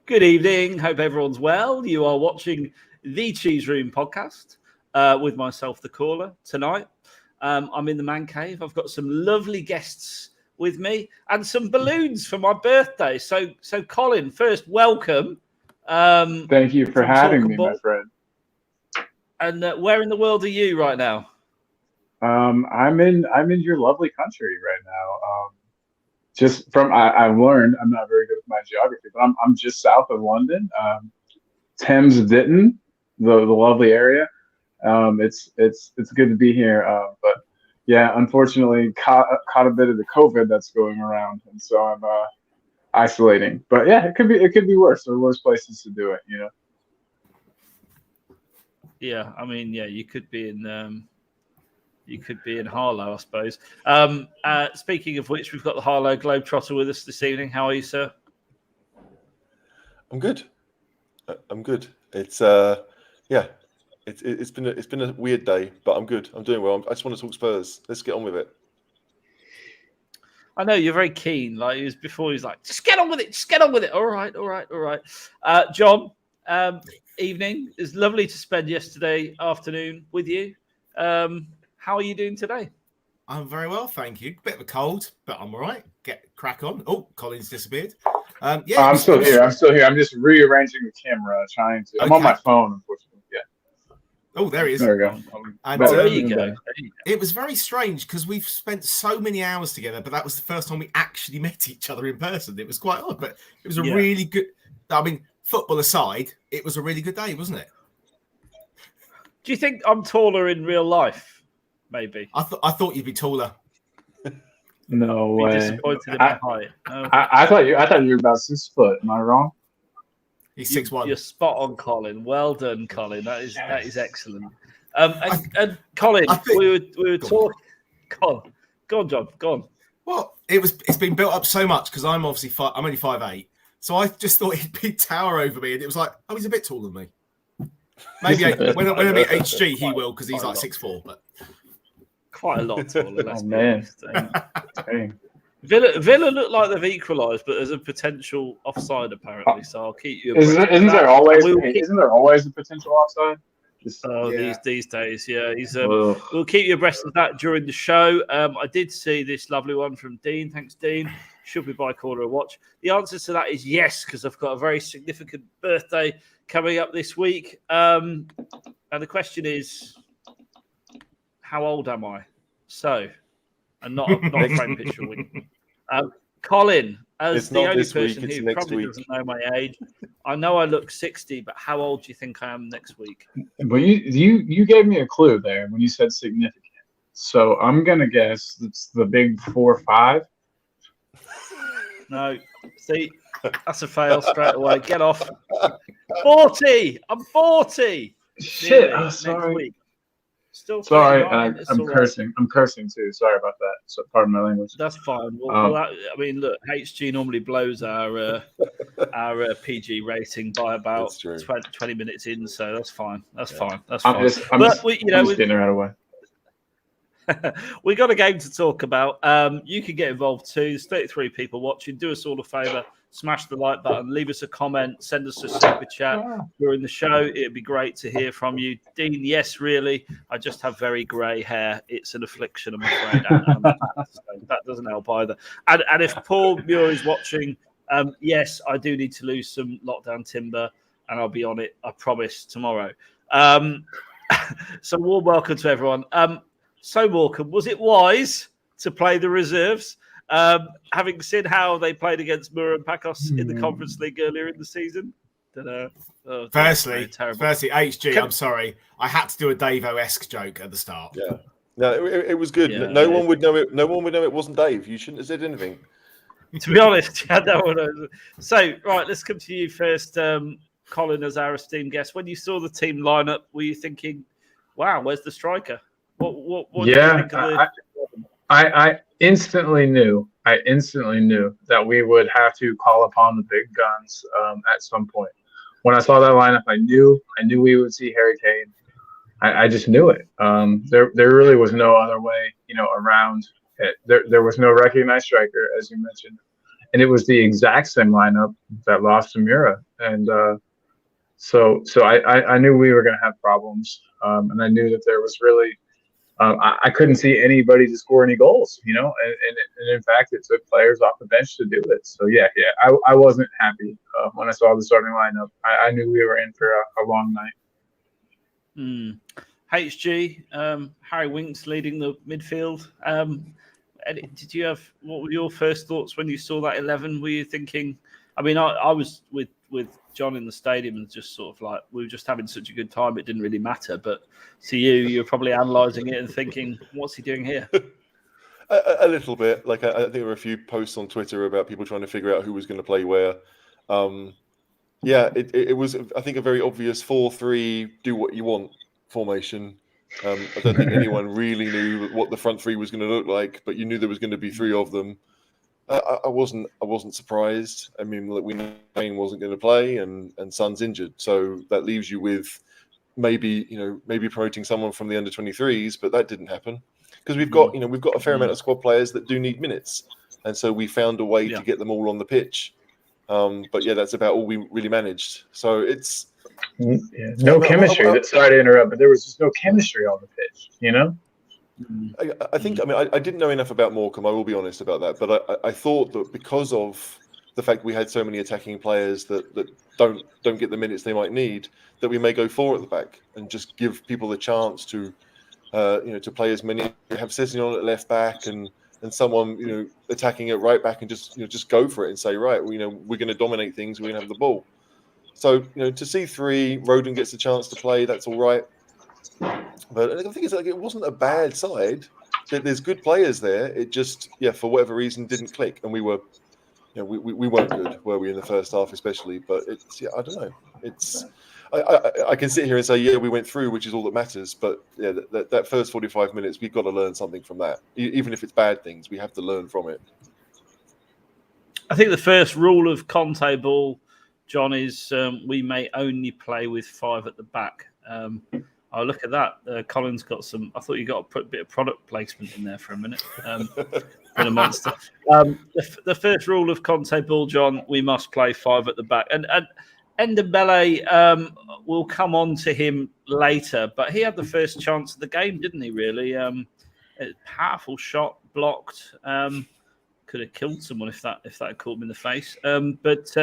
Good evening. Hope everyone's well. You are watching the Cheese Room podcast with myself, the caller, tonight. I'm in the man cave. I've got some lovely guests with me and some balloons for my birthday. So Colin, first, welcome. Thank you for having me, my friend. And where in the world are you right now? I'm in your lovely country right now. Just from I learned I'm not very good with my geography, but I'm just south of London, Thames Ditton, the lovely area. It's good to be here, but yeah, unfortunately caught a bit of the COVID that's going around, and so I'm isolating. But yeah, it could be worse. There are worse places to do it, you know. Yeah, I mean, yeah, you could be in. You could be in Harlow, I suppose. Speaking of which, we've got the Harlow Globetrotter with us this evening. How are you, sir? I'm good. It's it's been a weird day, but I'm good. I'm doing well. I just want to talk Spurs. Let's get on with it. I know you're very keen. Like he was before, he was like, "Just get on with it. Just get on with it." All right. John, evening. It's lovely to spend yesterday afternoon with you. How are you doing today? I'm very well, thank you. Bit of a cold, but I'm all right. Crack on. Oh, Colin's disappeared. Yeah, I'm still here. I'm just rearranging the camera, trying to. I'm on my phone, unfortunately. Yeah. Oh, there he is. There we go. And, there you go. It was very strange because we've spent so many hours together, but that was the first time we actually met each other in person. It was quite odd, but it was a really good. I mean, football aside, it was a really good day, wasn't it? Do you think I'm taller in real life? Maybe. I thought you'd be taller. No way. Disappointed in my height. No. I thought you were about 6 foot. Am I wrong? He's 6'1". You're spot on, Colin. Well done, Colin. That is excellent. And Colin, we were talking. Go on, John. Go on. Well, it's been built up so much because I'm obviously I'm only 5'8", so I just thought he'd tower over me, and it was like, oh, he's a bit taller than me. Maybe when I meet HG, he will because he's like 6'4", but. Quite a lot taller. Oh man! Villa look like they've equalised, but there's a potential offside apparently. So I'll keep you. Isn't there always a potential offside? These days, yeah. We'll keep you abreast of that during the show. I did see this lovely one from Dean. Thanks, Dean. Should we buy Caller a watch? The answer to that is yes, because I've got a very significant birthday coming up this week. And the question is, how old am I? So, and not a frame picture week. Colin, as the only person who probably doesn't know my age, I know I look 60, but how old do you think I am next week? Well, you gave me a clue there when you said significant. So I'm gonna guess it's the big 4 or 5. No, see, that's a fail straight away. Get off. 40. I'm 40. Shit, I'm sorry. Next week. Still sorry, I'm cursing. Right. I'm cursing too. Sorry about that. So, pardon my language. That's fine. I mean, look, HG normally blows our PG rating by about 20 minutes in, so that's fine. That's fine. I'm just getting her out of the way. We got a game to talk about. You can get involved too. There's 33 people watching. Do us all a favour. Smash the like button. Leave us a comment. Send us a super chat during the show. It'd be great to hear from you. Dean, yes, really. I just have very grey hair. It's an affliction, I'm afraid. So that doesn't help either. And if Paul Muir is watching, yes, I do need to lose some lockdown timber, and I'll be on it, I promise, tomorrow. So warm welcome to everyone. So, Morecambe, was it wise to play the reserves? Having seen how they played against Moura and Pacos in the Conference League earlier in the season? Firstly, HG, I'm sorry. I had to do a Davo-esque joke at the start. Yeah. No, it was good. Yeah, no one would know it. No one would know it wasn't Dave. You shouldn't have said anything. To be honest, no one knows. So, right, let's come to you first, Colin, as our esteemed guest. When you saw the team lineup, were you thinking, wow, where's the striker? What did you think of the... I instantly knew that we would have to call upon the big guns at some point. When I saw that lineup, I knew we would see Harry Kane. I just knew it. There really was no other way, around it. There was no recognized striker, as you mentioned, and it was the exact same lineup that lost to Moura. And so I knew we were going to have problems, and I knew that there was really I couldn't see anybody to score any goals, and in fact, it took players off the bench to do it. So I wasn't happy when I saw the starting lineup. I knew we were in for a long night. HG, Harry Winks leading the midfield. Did you have, what were your first thoughts when you saw that 11? Were you thinking, I mean, I was with John in the stadium and just sort of like, we were just having such a good time, it didn't really matter. But to you're probably analysing it and thinking, what's he doing here? A little bit. Like, I think there were a few posts on Twitter about people trying to figure out who was going to play where. It was, I think, a very obvious 4-3, do what you want formation. I don't think anyone really knew what the front three was going to look like, but you knew there was going to be three of them. I wasn't surprised. I mean, we know Kane wasn't going to play, and Son's injured, so that leaves you with maybe promoting someone from the under 23s, but that didn't happen because we've got a fair amount of squad players that do need minutes, and so we found a way to get them all on the pitch. But that's about all we really managed. So it's. No chemistry. Sorry to interrupt, but there was just no chemistry on the pitch, I think, I didn't know enough about Morecambe, I will be honest about that, but I thought that because of the fact we had so many attacking players that don't get the minutes they might need, that we may go 4 at the back and just give people the chance to play as many, have Sessegnon at left back and someone, attacking at right back and just go for it and say, right, we're going to dominate things, we're going to have the ball. So, to see 3, Rodon gets a chance to play, that's all right. But I think it wasn't a bad side. There's good players there. It just, for whatever reason, didn't click. And we were, we weren't good, were we, in the first half especially. But it's, I don't know. It's, I can sit here and say, we went through, which is all that matters. But that first 45 minutes, we've got to learn something from that. Even if it's bad things, we have to learn from it. I think the first rule of Conte ball, John, is we may only play with 5 at the back. Oh, look at that. Colin's got some. I thought you got to put a bit of product placement in there for a minute. Been a monster. The first rule of Conte ball, John, we must play 5 at the back. And Ndombele, we'll come on to him later, but he had the first chance of the game, didn't he, really? A powerful shot, blocked. Could have killed someone if that had caught him in the face. But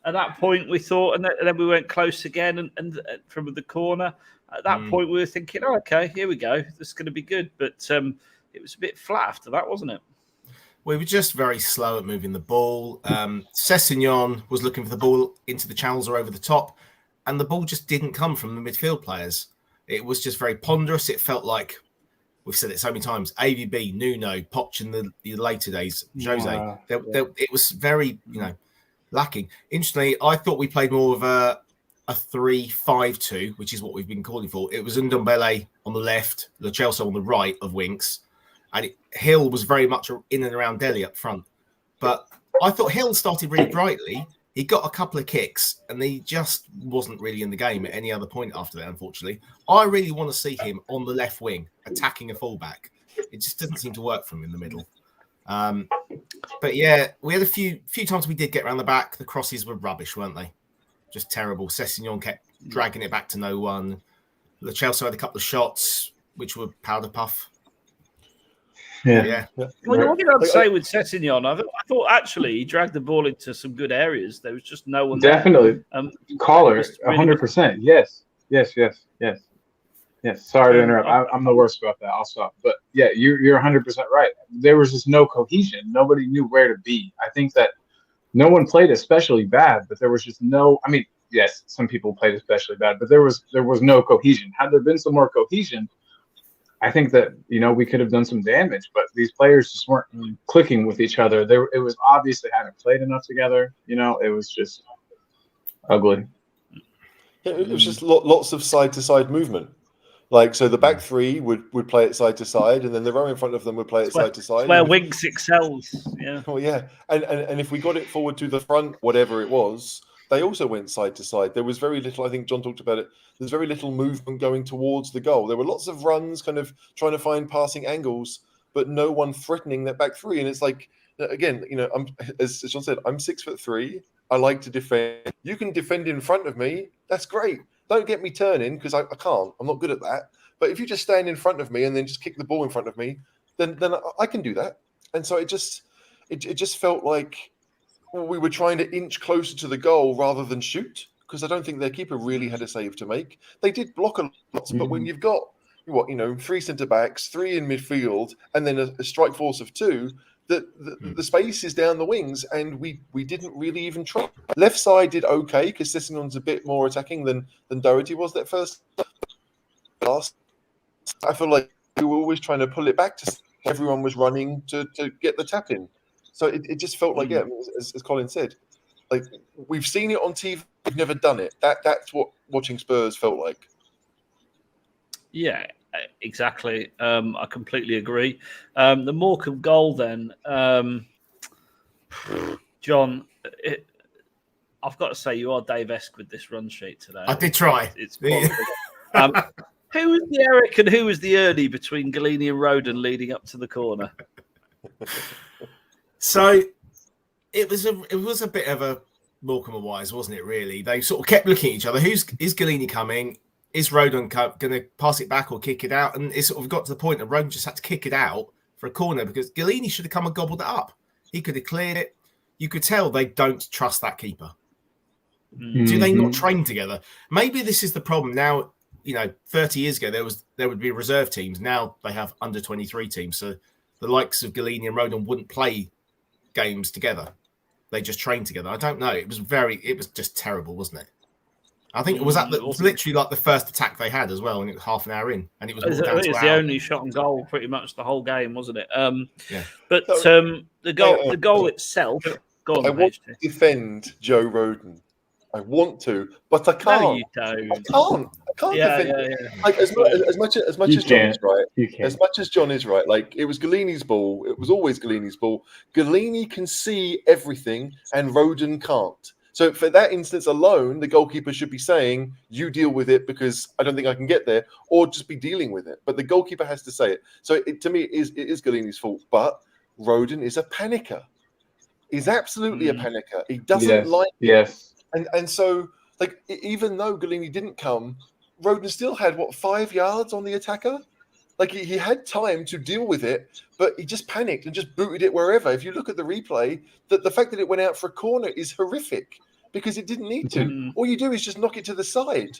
at that point, we thought, and then we went close again, and from the corner. At that point, we were thinking, oh, okay, here we go. This is going to be good. But it was a bit flat after that, wasn't it? We were just very slow at moving the ball. Sessegnon was looking for the ball into the channels or over the top, and the ball just didn't come from the midfield players. It was just very ponderous. It felt like, we've said it so many times, AVB, Nuno, Poch in the later days, Jose. It was very, lacking. Interestingly, I thought we played more of a 3-5-2, which is what we've been calling for. It was Ndombele on the left, Lo Celso on the right of Winks, and Hill was very much in and around Dele up front. But I thought Hill started really brightly. He got a couple of kicks, and he just wasn't really in the game at any other point after that, unfortunately. I really want to see him on the left wing, attacking a fullback. It just doesn't seem to work for him in the middle. But we had a few times we did get around the back. The crosses were rubbish, weren't they? Just terrible. Sessegnon kept dragging it back to no one. Lo Celso had a couple of shots, which were powder puff. Yeah. Well, what did I say with Sessegnon? I thought actually he dragged the ball into some good areas. There was just no one Definitely. there. Caller, 100%. Yes. Sorry to interrupt. I'm the worst about that. I'll stop. But you're 100% right. There was just no cohesion. Nobody knew where to be. I think that no one played especially bad, but there was just no. I mean, yes, some people played especially bad, but there was no cohesion. Had there been some more cohesion, I think that we could have done some damage. But these players just weren't clicking with each other. It was obvious they hadn't played enough together. It was just ugly. It was just lots of side-to-side movement. So the back 3 would play it side to side, and then the row in front of them would play it side to side. Where Winks excels. Yeah. Oh yeah, and if we got it forward to the front, whatever it was, they also went side to side. There was very little. I think John talked about it. There's very little movement going towards the goal. There were lots of runs, kind of trying to find passing angles, but no one threatening that back 3. And it's like again, as John said, I'm 6'3". I like to defend. You can defend in front of me. That's great. Don't get me turning because I can't. I'm not good at that. But if you just stand in front of me and then just kick the ball in front of me, then I can do that. And so it just felt like we were trying to inch closer to the goal rather than shoot, because I don't think their keeper really had a save to make. They did block a lot, but when you've got 3 centre backs, 3 in midfield, and then a strike force of 2, the space is down the wings, and we didn't really even try. Left side did okay because Sessegnon's a bit more attacking than Doherty was that first. Last, I feel like we were always trying to pull it back to everyone was running to get the tap in. So it just felt like, as Colin said, like we've seen it on TV, we've never done it. That's what watching Spurs felt like. Yeah, exactly. I completely agree. The Morecambe goal then, John, I've got to say you are Dave-esque with this run sheet today. I did try. It's who was the Eric and who was the Ernie between Gollini and Roden leading up to the corner? So it was a bit of a Morecambe wise, wasn't it? Really, they sort of kept looking at each other. Is Gollini coming? Is Roden going to pass it back or kick it out? And it sort of got to the point that Roden just had to kick it out for a corner because Gollini should have come and gobbled it up. He could have cleared it. You could tell they don't trust that keeper. Mm-hmm. Do they not train together? Maybe this is the problem now. 30 years ago there would be reserve teams. Now they have under 23 teams. So the likes of Gollini and Roden wouldn't play games together. They just train together. I don't know. It was just terrible, wasn't it? I think it was literally like the first attack they had as well, and it was half an hour in, and it was the only shot on goal pretty much the whole game, wasn't it? Yeah. But the goal itself. I want to defend Joe Roden. I want to, but I can't. No, you don't. I can't defend it. Yeah. Like as much as John is right. As much as John is right. Like it was Gollini's ball. It was always Gollini's ball. Gollini can see everything, and Roden can't. So for that instance alone, the goalkeeper should be saying, "You deal with it because I don't think I can get there," or just be dealing with it. But the goalkeeper has to say it. So to me, it is Gollini's fault. But Roden is a panicker. He's absolutely a panicker. He doesn't like it. Yes. And so, like, even though Gollini didn't come, Roden still had, 5 yards on the attacker? Like, he had time to deal with it, but he just panicked and just booted it wherever. If you look at the replay, the fact that it went out for a corner is horrific because it didn't need to. Mm-hmm. All you do is just knock it to the side.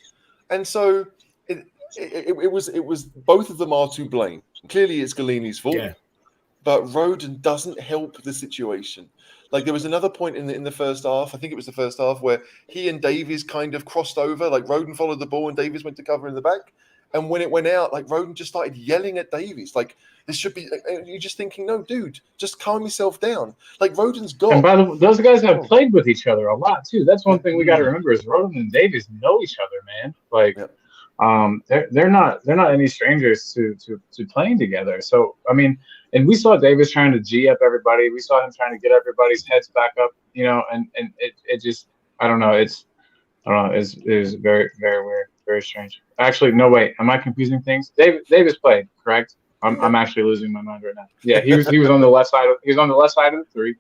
And so, it was both of them are to blame. Clearly, it's Gollini's fault. Yeah. But Roden doesn't help the situation. Like there was another point in the first half, I think it was the first half, where he and Davies kind of crossed over. Like Roden followed the ball and Davies went to cover in the back. And when it went out, like Roden just started yelling at Davies. Like this should be. You're just thinking, no, dude, just calm yourself down. Like Roden's got. And by the way, those guys have played with each other a lot too. That's one thing we got to remember is Roden and Davies know each other, man. Like. Yeah. They're not any strangers to playing together. So I mean, and we saw Davis trying to G up everybody. We saw him trying to get everybody's heads back up, and it just I don't know. It's very very weird, very strange. Actually, no wait, am I confusing things? Davis played, correct? I'm actually losing my mind right now. Yeah, he was on the left side. He was on the left side of the three.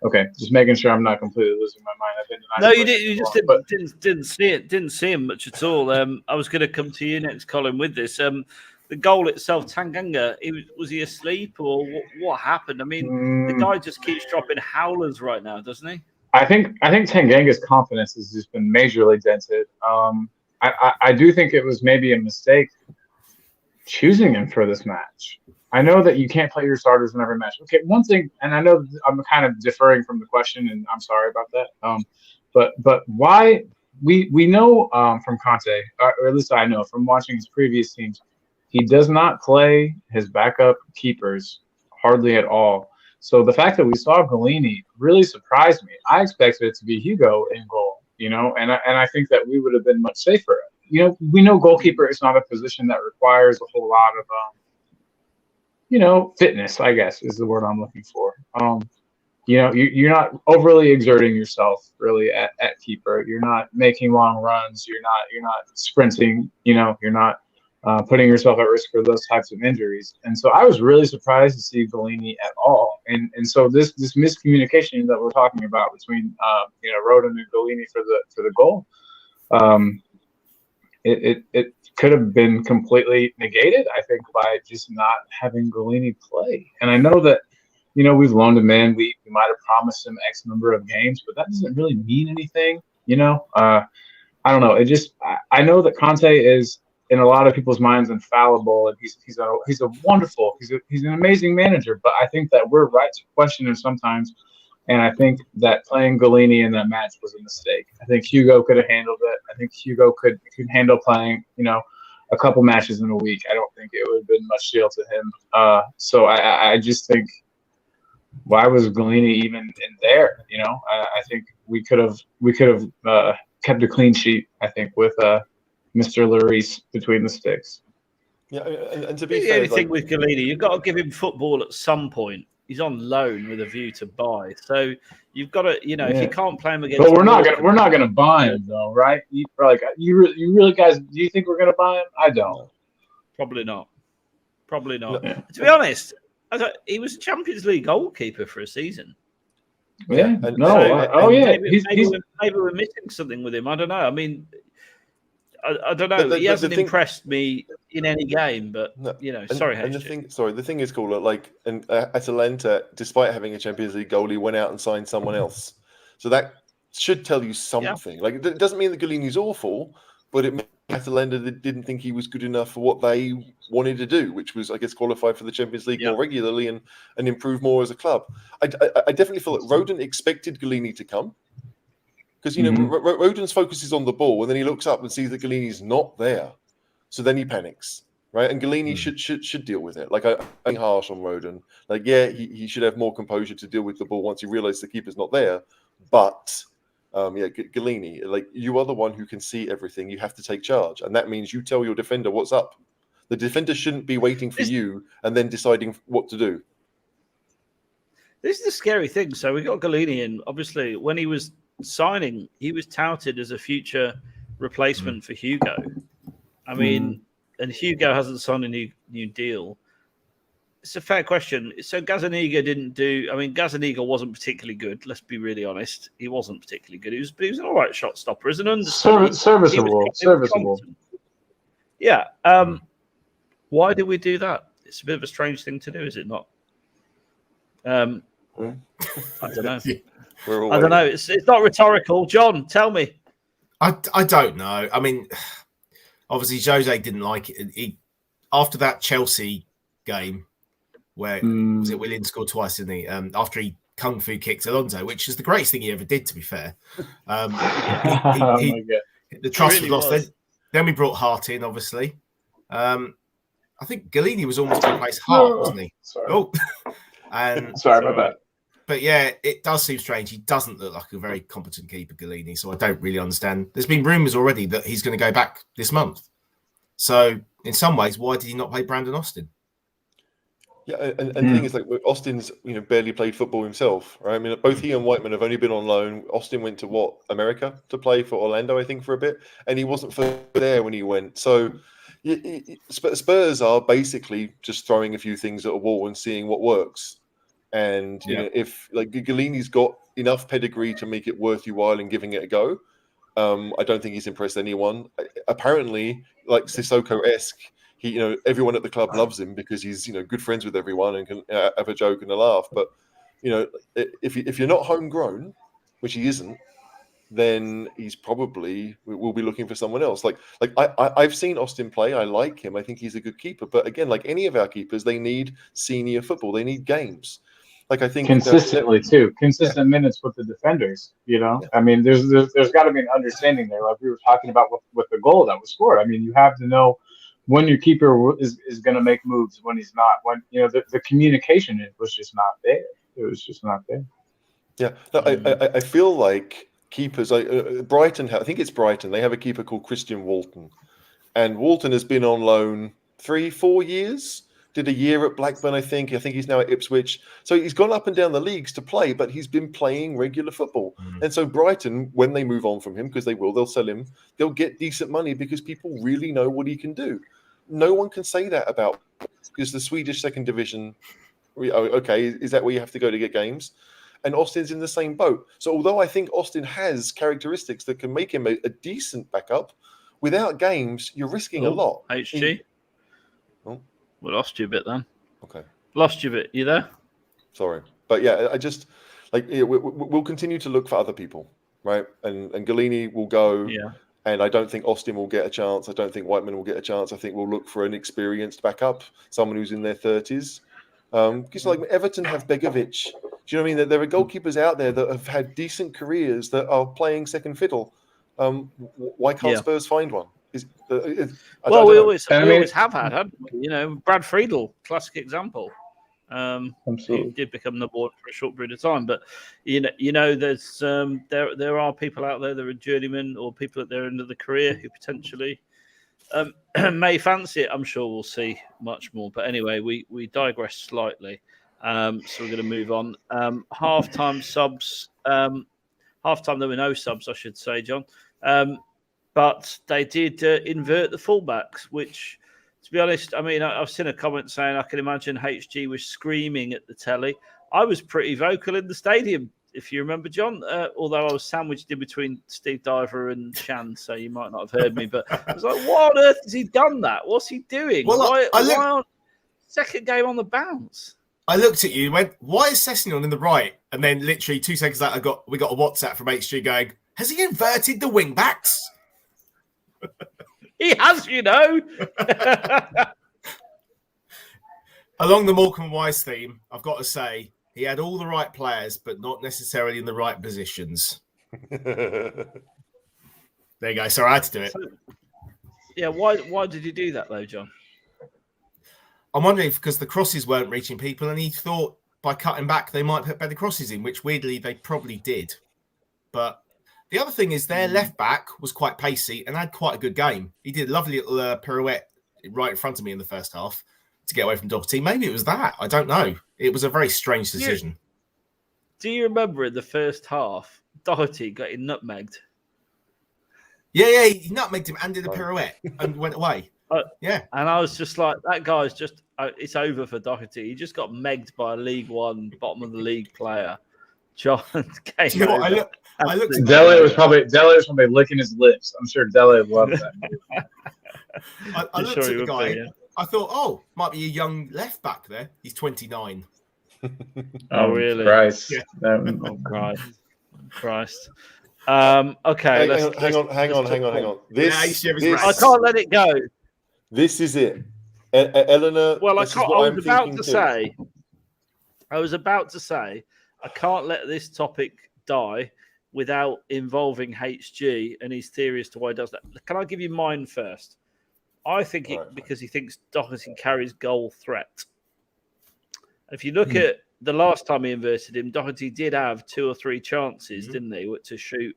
Okay, just making sure I'm not completely losing my mind. No, you didn't. You just didn't see it. Didn't see him much at all. I was going to come to you next, Colin, with this. The goal itself, Tanganga, was he asleep or what happened? I mean, the guy just keeps dropping howlers right now, doesn't he? I think Tanganga's confidence has just been majorly dented. I do think it was maybe a mistake choosing him for this match. I know that you can't play your starters in every match. Okay, one thing, and I know I'm kind of differing from the question, and I'm sorry about that. But why we know from Conte, or at least I know from watching his previous teams, he does not play his backup keepers hardly at all. So the fact that we saw Gollini really surprised me. I expected it to be Hugo in goal, and I think that we would have been much safer. We know goalkeeper is not a position that requires a whole lot of fitness, I guess, is the word I'm looking for. You're not overly exerting yourself really at keeper. You're not making long runs. You're not sprinting. You're not putting yourself at risk for those types of injuries. And so I was really surprised to see Gollini at all. And so this miscommunication that we're talking about between Rodon and Gollini for the goal, it could have been completely negated, I think, by just not having Gollini play. And I know that, we've loaned him in. We might have promised him X number of games, but that doesn't really mean anything, I don't know. I know that Conte is, in a lot of people's minds, infallible, and he's an amazing manager. But I think that we're right to question him sometimes, and I think that playing Gollini in that match was a mistake. I think Hugo could have handled it. I think Hugo could handle playing, a couple matches in a week. I don't think it would have been much deal to him. So I just think, why was Gollini even in there? I think we could have kept a clean sheet, I think, with Mr. Lloris between the sticks. Yeah, and to be the fair, only thing with Gollini, you've got to give him football at some point. He's on loan with a view to buy, so you've got to, if you can't play him against. But we're not gonna buy him though, right? You really guys, do you think we're gonna buy him? I don't. Probably not. No. Yeah. To be honest, he was a Champions League goalkeeper for a season. Yeah. And Maybe we're missing something with him. I don't know. I mean, I don't know. He hasn't impressed me in any game, but the thing is, Caller, Atalanta, despite having a Champions League goalie, went out and signed someone else. So that should tell you something. Yeah. It doesn't mean that Gollini's awful, but it means Atalanta didn't think he was good enough for what they wanted to do, which was, I guess, qualify for the Champions League more regularly and improve more as a club. I definitely feel that Rodon expected Gollini to come. Because, Rodon's focus is on the ball, and then he looks up and sees that Gollini's not there. So then he panics, right? And Gollini should deal with it. I'm harsh on Rodon. He should have more composure to deal with the ball once he realizes the keeper's not there. But, Gollini, you are the one who can see everything. You have to take charge. And that means you tell your defender what's up. The defender shouldn't be waiting for you and then deciding what to do. This is the scary thing. So we got Gollini in. Obviously, when he was signing, he was touted as a future replacement for Hugo. I mean, and Hugo hasn't signed a new deal. It's a fair question. So Gazzaniga didn't do. I mean, Gazzaniga wasn't particularly good. Let's be really honest. He wasn't particularly good. He was an all right shot stopper. As an understudy, serviceable. Yeah. Why did we do that? It's a bit of a strange thing to do, is it not? I don't know. I don't know. It's not rhetorical. John, tell me. I don't know. I mean, obviously, Jose didn't like it. After that Chelsea game, where was it? Willian scored twice, didn't he? After he kung fu kicked Alonso, which is the greatest thing he ever did, to be fair. The trust was lost. Then we brought Hart in, obviously. I think Gollini was almost to replace Hart, wasn't he? Sorry. Oh, and sorry about that. But yeah, it does seem strange. He doesn't look like a very competent keeper, Gollini. So I don't really understand. There's been rumours already that he's going to go back this month. So in some ways, why did he not play Brandon Austin? Yeah, and the thing is, Austin's barely played football himself, right? I mean, both he and Whiteman have only been on loan. Austin went to America to play for Orlando, I think, for a bit, and he wasn't there when he went. So Spurs are basically just throwing a few things at a wall and seeing what works. And if Gollini's got enough pedigree to make it worth your while and giving it a go, I don't think he's impressed anyone. Apparently, Sissoko-esque, everyone at the club loves him because he's good friends with everyone and can have a joke and a laugh. But if you're not homegrown, which he isn't, then he's probably will be looking for someone else. I've seen Austin play. I like him. I think he's a good keeper. But again, like any of our keepers, they need senior football. They need games. I think consistently too. Consistent minutes with the defenders. I mean, there's got to be an understanding there. Like we were talking about with the goal that was scored. I mean, you have to know when your keeper is going to make moves, when he's not. When the communication was just not there. It was just not there. Yeah, no, I feel like keepers. Brighton, I think it's Brighton. They have a keeper called Christian Walton, and Walton has been on loan 3-4 years. Did a year at Blackburn, I think. I think he's now at Ipswich. So he's gone up and down the leagues to play, but he's been playing regular football. And so Brighton, when they move on from him, because they'll sell him, they'll get decent money because people really know what he can do. no one can say that about, because the Swedish second division, okay, is that where you have to go to get games? And Austin's in the same boat. So although I think Austin has characteristics that can make him a decent backup, without games, you're risking a lot. HG? We lost you a bit then. Okay. Lost you a bit. You there? Sorry. But yeah, I just, we'll continue to look for other people, right? And Gollini will go. Yeah. And I don't think Austin will get a chance. I don't think Whiteman will get a chance. I think we'll look for an experienced backup, someone who's in their 30s. Because like Everton have Begovic. Do you know what I mean? There are goalkeepers out there that have had decent careers that are playing second fiddle. Why can't Spurs find one? We always have had, haven't we? You know, Brad Friedel, classic example. He did become number one for a short period of time, but there's there are people out there that are journeymen or people at their end of the career who potentially may fancy it. I'm sure we'll see much more. But anyway, we digress slightly. So we're going to move on. Halftime subs. Halftime there were no subs, I should say, John. But they did invert the fullbacks, which, to be honest, I mean, I've seen a comment saying I can imagine HG was screaming at the telly. I was pretty vocal in the stadium, if you remember, John, although I was sandwiched in between Steve Diver and Shan, so you might not have heard me. But I was like, what on earth has he done that? What's he doing? Well, why on second game on the bounce? I looked at you and went, why is Sessegnon in the right? And then literally 2 seconds later, we got a WhatsApp from HG going, has he inverted the wing backs? He has, you know. Along the Morecambe Wise theme, I've got to say, he had all the right players, but not necessarily in the right positions. There you go. Sorry, I had to do it. Yeah, why did you do that, though, John? I'm wondering if because the crosses weren't reaching people, and he thought by cutting back they might put better crosses in, which weirdly they probably did. But the other thing is their left back was quite pacey and had quite a good game. He did a lovely little pirouette right in front of me in the first half to get away from Doherty. Maybe it was that. I don't know. It was a very strange decision. Do you remember in the first half, Doherty getting nutmegged? Yeah, he nutmegged him and did a pirouette and went away. Yeah. And I was just like, that guy's just, it's over for Doherty. He just got megged by a League One, bottom of the league player. John came you know what, I looked at Dele was probably licking his lips. I'm sure Dele loved that. I looked at the guy. I thought, oh, might be a young left back there. He's 29. Oh, really? Christ. Yeah. Oh, Christ. Okay. Hang on. I can't let it go. This is it. Eleanor. Well, I was about to say, I can't let this topic die without involving HG and his theory as to why he does that. Can I give you mine first? I think because he thinks Doherty carries goal threat. If you look at the last time he inverted him, Doherty did have 2 or 3 chances, didn't he, to shoot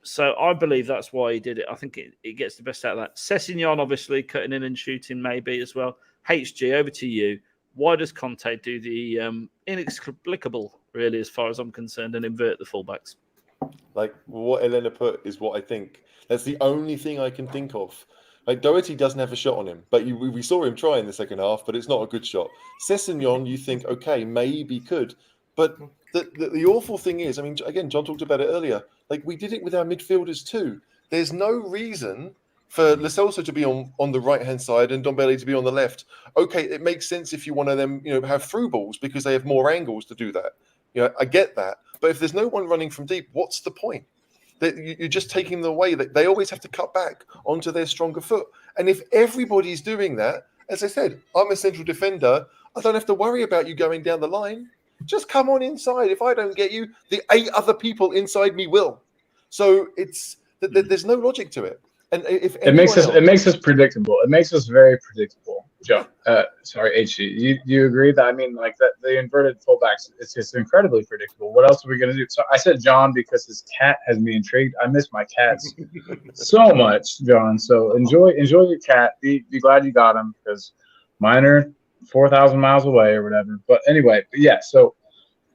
So I believe that's why he did it. I think it gets the best out of that. Sessegnon, obviously, cutting in and shooting maybe as well. HG, over to you. Why does Conte do the inexplicable, really, as far as I'm concerned, and invert the fullbacks? Like, what Elena put is what I think. That's the only thing I can think of. Like, Doherty doesn't have a shot on him, but we saw him try in the second half, but it's not a good shot. Sessegnon, you think, okay, maybe could. But the awful thing is, I mean, again, John talked about it earlier. Like, we did it with our midfielders too. There's no reason for Lo Celso to be on the right-hand side and Ndombele to be on the left. Okay, it makes sense if you want to them, have through balls because they have more angles to do that. I get that. But if there's no one running from deep, what's the point? You're just taking them away. They always have to cut back onto their stronger foot. And if everybody's doing that, as I said, I'm a central defender. I don't have to worry about you going down the line. Just come on inside. If I don't get you, the 8 other people inside me will. So there's no logic to it. And if it makes us predictable. It makes us very predictable. Joe, sorry, HG. You agree that, I mean, like, that the inverted fullbacks, it's just incredibly predictable. What else are we gonna do? So I said John because his cat has me intrigued. I miss my cats so much, John. So enjoy your cat. Be glad you got him because mine are 4,000 miles away or whatever. But anyway, yeah. So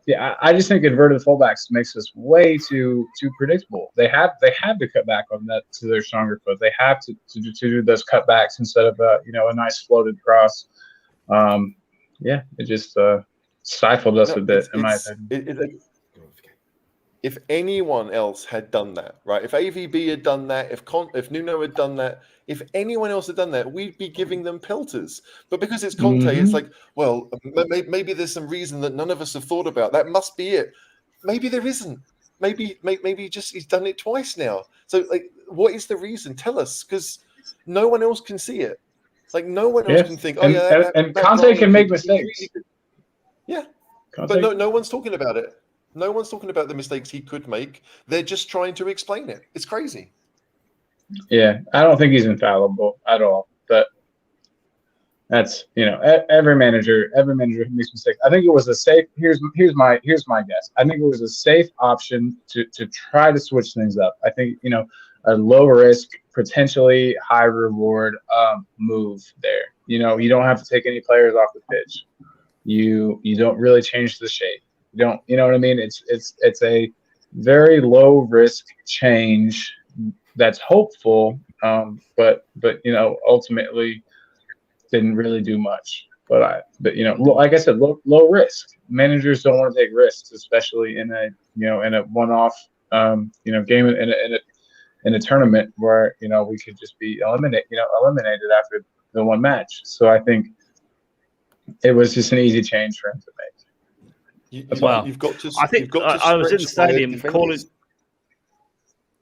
Yeah, I just think inverted fullbacks makes us way too predictable. They have to cut back on that to their stronger foot. They have to do those cutbacks instead of a nice floated cross. It just stifled us a bit, in my opinion. If anyone else had done that, right? If AVB had done that, if Nuno had done that, if anyone else had done that, we'd be giving them pelters. But because it's Conte, it's like, well, maybe there's some reason that none of us have thought about. That must be it. Maybe there isn't. Maybe he's done it twice now. So, like, what is the reason? Tell us, because no one else can see it. Like, no one else can think. And Conte can make mistakes. Yeah, but no one's talking about it. No one's talking about the mistakes he could make. They're just trying to explain it. It's crazy. Yeah, I don't think he's infallible at all. But that's every manager makes mistakes. I think it was a safe. Here's my guess. I think it was a safe option to try to switch things up. I think a low risk, potentially high reward move there. You don't have to take any players off the pitch. You don't really change the shape. You know what I mean? It's a very low risk change that's hopeful, but ultimately didn't really do much. But like I said, low risk. Managers don't want to take risks, especially in a one-off game in a tournament where we could just be eliminated after the one match. So I think it was just an easy change for him to make. You've got to. I think I was in the stadium calling.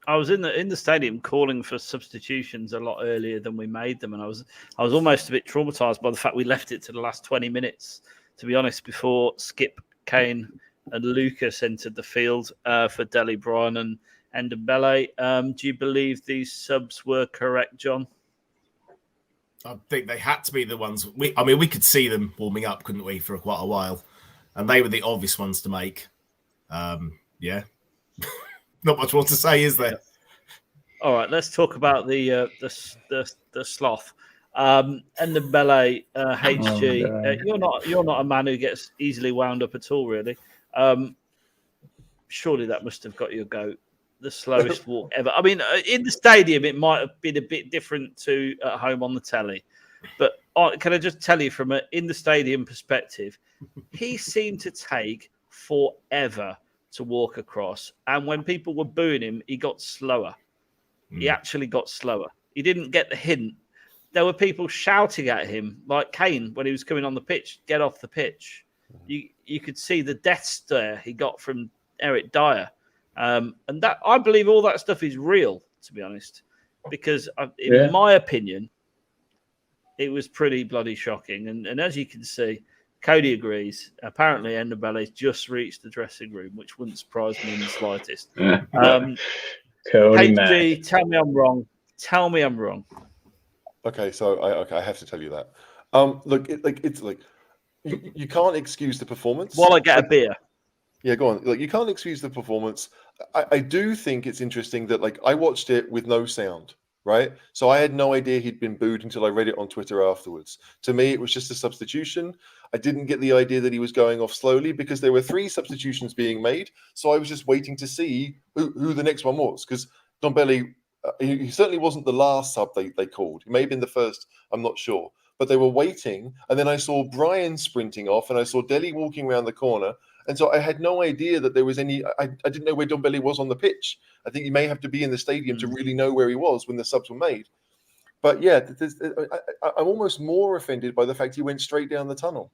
I was in the stadium calling for substitutions a lot earlier than we made them, and I was almost a bit traumatized by the fact we left it to the last 20 minutes. To be honest, before Skip, Kane, and Lucas entered the field for Dele Bryan and Ndombele. Do you believe these subs were correct, John? I think they had to be the ones. We could see them warming up, couldn't we, for quite a while. And they were the obvious ones to make. Yeah. Not much more to say, is there? All right, let's talk about the sloth. Ndombele, HG. You're not a man who gets easily wound up at all, really. Surely that must have got you a goat. The slowest walk ever. I mean, in the stadium, it might have been a bit different to at home on the telly. But can I just tell you from an in the stadium perspective, he seemed to take forever to walk across. And when people were booing him, he got slower. He actually got slower. He didn't get the hint. There were people shouting at him, like Kane, when he was coming on the pitch, get off the pitch. You could see the death stare he got from Eric Dyer. And that I believe all that stuff is real, to be honest. Because in my opinion, it was pretty bloody shocking. And as you can see, Cody agrees. Apparently, Ndombele's just reached the dressing room, which wouldn't surprise me in the slightest. Cody HG, tell me I'm wrong. Tell me I'm wrong. Okay, so I have to tell you that. Look, it's like you can't excuse the performance. While I get a beer. Yeah, go on. Like, you can't excuse the performance. I do think it's interesting that, like, I watched it with no sound, right? So I had no idea he'd been booed until I read it on Twitter afterwards. To me, it was just a substitution. I didn't get the idea that he was going off slowly because there were 3 substitutions being made. So I was just waiting to see who the next one was, because Ndombele, he certainly wasn't the last sub they called. He may have been the first, I'm not sure. But they were waiting, and then I saw Brian sprinting off, and I saw Dele walking around the corner. And so I had no idea that there was any. I didn't know where Ndombele was on the pitch. I think you may have to be in the stadium to really know where he was when the subs were made. But yeah, I'm almost more offended by the fact he went straight down the tunnel,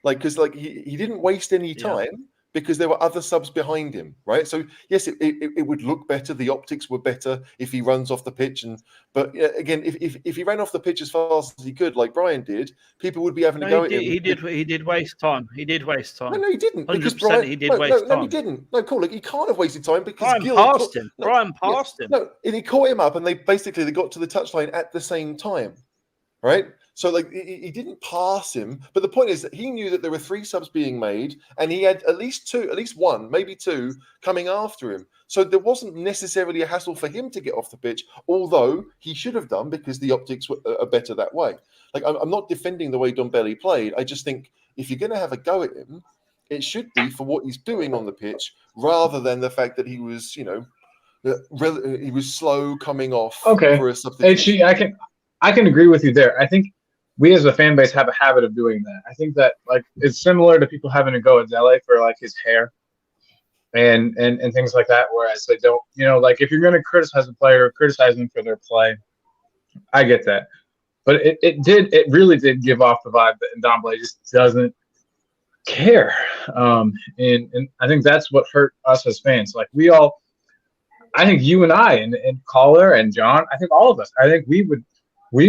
because he didn't waste any time because there were other subs behind him, right? So yes, it would look better. The optics were better if he runs off the pitch, but again, if he ran off the pitch as fast as he could, like Brian did, people would be having to go at him. He did waste time. He did waste time. No, he didn't. 100%. He did waste time. No, he didn't. No, cool. He can't have wasted time because Brian passed him. No, and he caught him up, and they got to the touchline at the same time, right? So he didn't pass him, but the point is that he knew that there were 3 subs being made, and he had at least 1, maybe 2 coming after him. So there wasn't necessarily a hassle for him to get off the pitch, although he should have done because the optics are better that way. Like, I'm not defending the way Ndombele played. I just think if you're going to have a go at him, It should be for what he's doing on the pitch, rather than the fact that he was, he was slow coming off for a substitution. I can agree with you there. I think we as a fan base have a habit of doing that. I think that it's similar to people having to go at Dele for his hair and things like that. Whereas they don't, if you're going to criticize a player, criticize them for their play. I get that, but it really did give off the vibe that Ndombele just doesn't care, and I think that's what hurt us as fans. I think you and I and Caller and John, I think all of us, I think we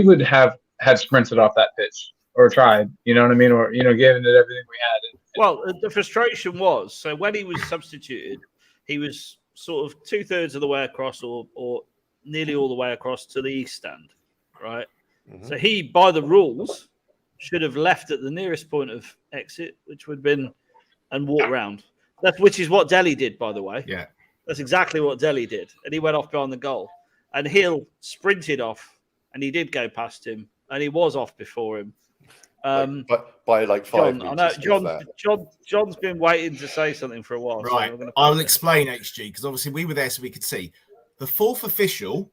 would have had sprinted off that pitch or tried, you know what I mean, or given it everything we had. Well, the frustration was, so when he was substituted, he was sort of 2/3 of the way across, or nearly all the way across to the east stand, right? Mm-hmm. So he, by the rules, should have left at the nearest point of exit, which would have been, and walked round. Which is what Dele did, by the way. Yeah. That's exactly what Dele did. And he went off behind the goal. And Hill sprinted off, and he did go past him, and he was off before him. By 5 John, meters. I know John's been waiting to say something for a while. Right. So I will explain HG, because obviously we were there so we could see. The fourth official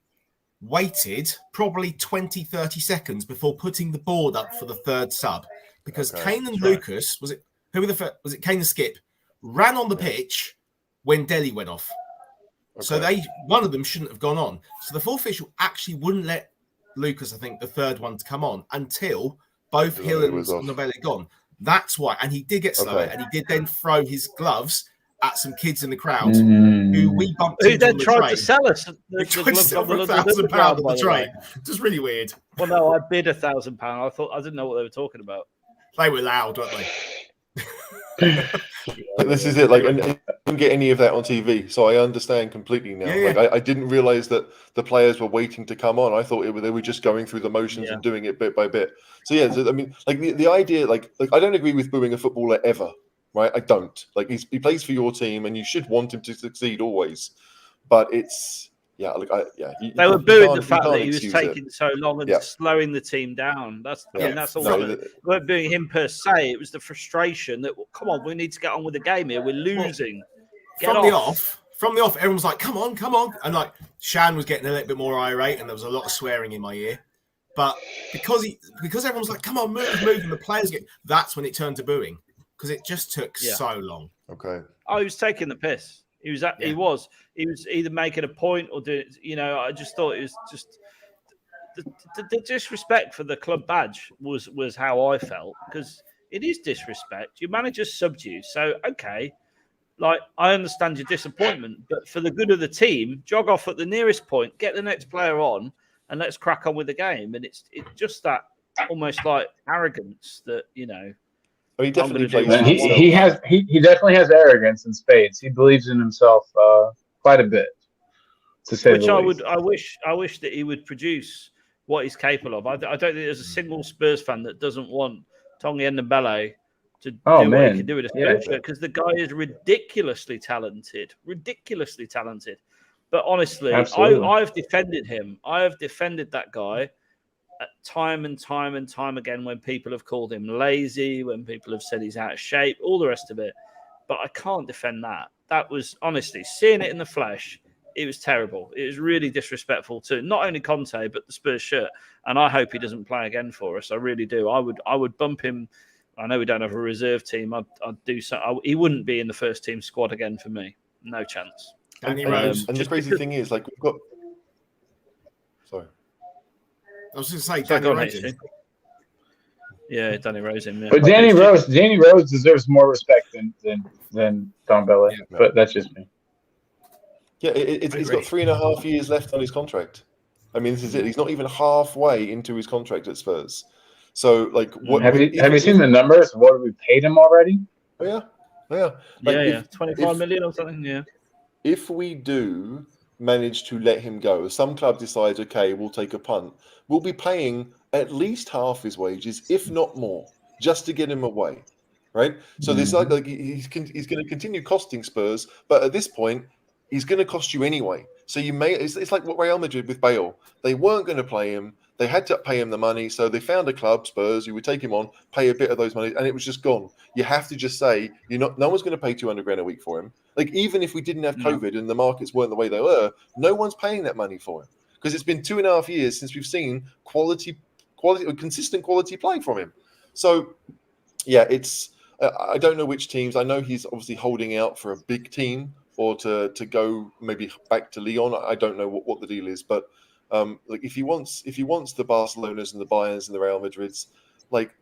waited probably 20-30 seconds before putting the board up for the third sub, because Kane and Lucas, was it Kane and Skip, ran on the pitch when Dele went off. So one of them shouldn't have gone on. So the fourth official actually wouldn't let Lucas, I think, the third one, to come on until both Hill and Ndombele gone. That's why. And he did get slower, and he did then throw his gloves at some kids in the crowd who we bumped into. Who then tried to sell us the gloves for £1,000 on the train. Just really weird. Well, no, I bid £1,000. I didn't know what they were talking about. They were loud, weren't they? This is it. And I didn't get any of that on TV, so I understand completely now. Yeah. I didn't realize that the players were waiting to come on. I thought they were just going through the motions and doing it bit by bit. So I mean, the idea, I don't agree with booing a footballer ever, right? I don't. He plays for your team, and you should want him to succeed always. But it's they were booing the fact that he was taking so long and slowing the team down. That's all. They weren't booing him per se. It was the frustration that, come on, we need to get on with the game here. We're losing. From the off, everyone was like, come on. And Shan was getting a little bit more irate, and there was a lot of swearing in my ear. But because everyone was like, come on, move, and the players that's when it turned to booing, because it just took so long. Okay. Oh, he was taking the piss. He was either making a point or doing, I just thought it was just the disrespect for the club badge was how I felt, because it is disrespect. Your manager subbed you. So, okay, I understand your disappointment, but for the good of the team, jog off at the nearest point, get the next player on, and let's crack on with the game. And it's just that almost arrogance that, He definitely plays. He definitely has arrogance in spades. He believes in himself quite a bit, to say the least. I wish that he would produce what he's capable of. I don't think there's a single Spurs fan that doesn't want Ndombele to do what he can do with a Spurs shirt, because the guy is ridiculously talented. But honestly, I've defended him. I have defended that guy time and time again when people have called him lazy, when people have said he's out of shape, all the rest of it. But I can't defend that. That was, honestly, seeing it in the flesh, it was terrible. It was really disrespectful to not only Conte, but the Spurs shirt. And I hope he doesn't play again for us. I really do. I would bump him. I know we don't have a reserve team. I'd do so. He wouldn't be in the first team squad again for me. No chance. Danny Rose. And the crazy thing is, we've got... Sorry. I was just going to say, Danny Rose. Yeah, Danny Rose. Yeah. But Danny Rose deserves more respect than Ndombele. Yeah, but that's just me. Yeah, he's got 3.5 years left on his contract. I mean, this is it. He's not even halfway into his contract at Spurs. So, what have you seen the numbers? What we paid him already? Oh, yeah. 25 million or something. Yeah. If we do manage to let him go, some club decides, okay, we'll take a punt, we'll be paying at least half his wages, if not more, just to get him away, right? So this he's going to continue costing Spurs, but at this point, he's going to cost you anyway. So it's like what Real Madrid with Bale. They weren't going to play him. They had to pay him the money, so they found a club, Spurs, who would take him on, pay a bit of those money, and it was just gone. You have to just say, no one's going to pay 200 grand a week for him. Like, even if we didn't have COVID and the markets weren't the way they were, no one's paying that money for him. Because it's been 2.5 years since we've seen consistent quality play from him. So, yeah, it's I don't know which teams. I know he's obviously holding out for a big team or to go maybe back to Lyon. I don't know what the deal is, but like if he wants the Barcelonas and the Bayerns and the Real Madrids, like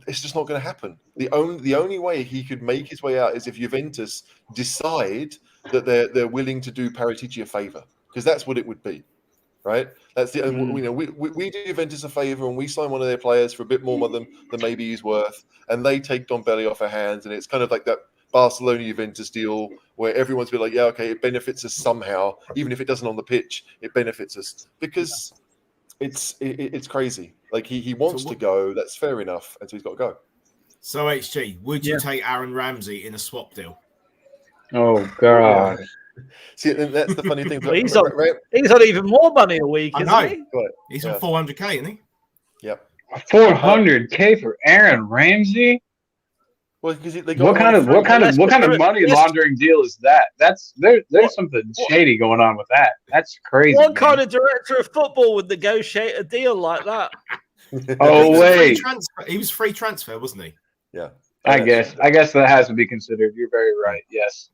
it's just not going to happen. The only way he could make his way out is if Juventus decide that they're willing to do Paratici a favour, because that's what it would be, right? That's the we do Juventus a favour and we sign one of their players for a bit more than maybe he's worth, and they take Ndombele off our hands, and it's kind of like that Barcelona Juventus deal where everyone's been like, yeah, okay, it benefits us somehow, even if it doesn't on the pitch, it benefits us because it's crazy. Like he wants to go, that's fair enough, and so he's got to go. So HG, would you take Aaron Ramsey in a swap deal? Oh God. See, that's the funny thing. He's on even more money a week, isn't he? Right. He's on 400k, isn't he? Yep. 400k for Aaron Ramsey? Well, because what kind of money laundering deal is that? There's something shady going on with that. That's crazy. What kind of director of football would negotiate a deal like that? Oh wait, he was free transfer, wasn't he? Yeah. I guess that has to be considered. You're very right. Yes.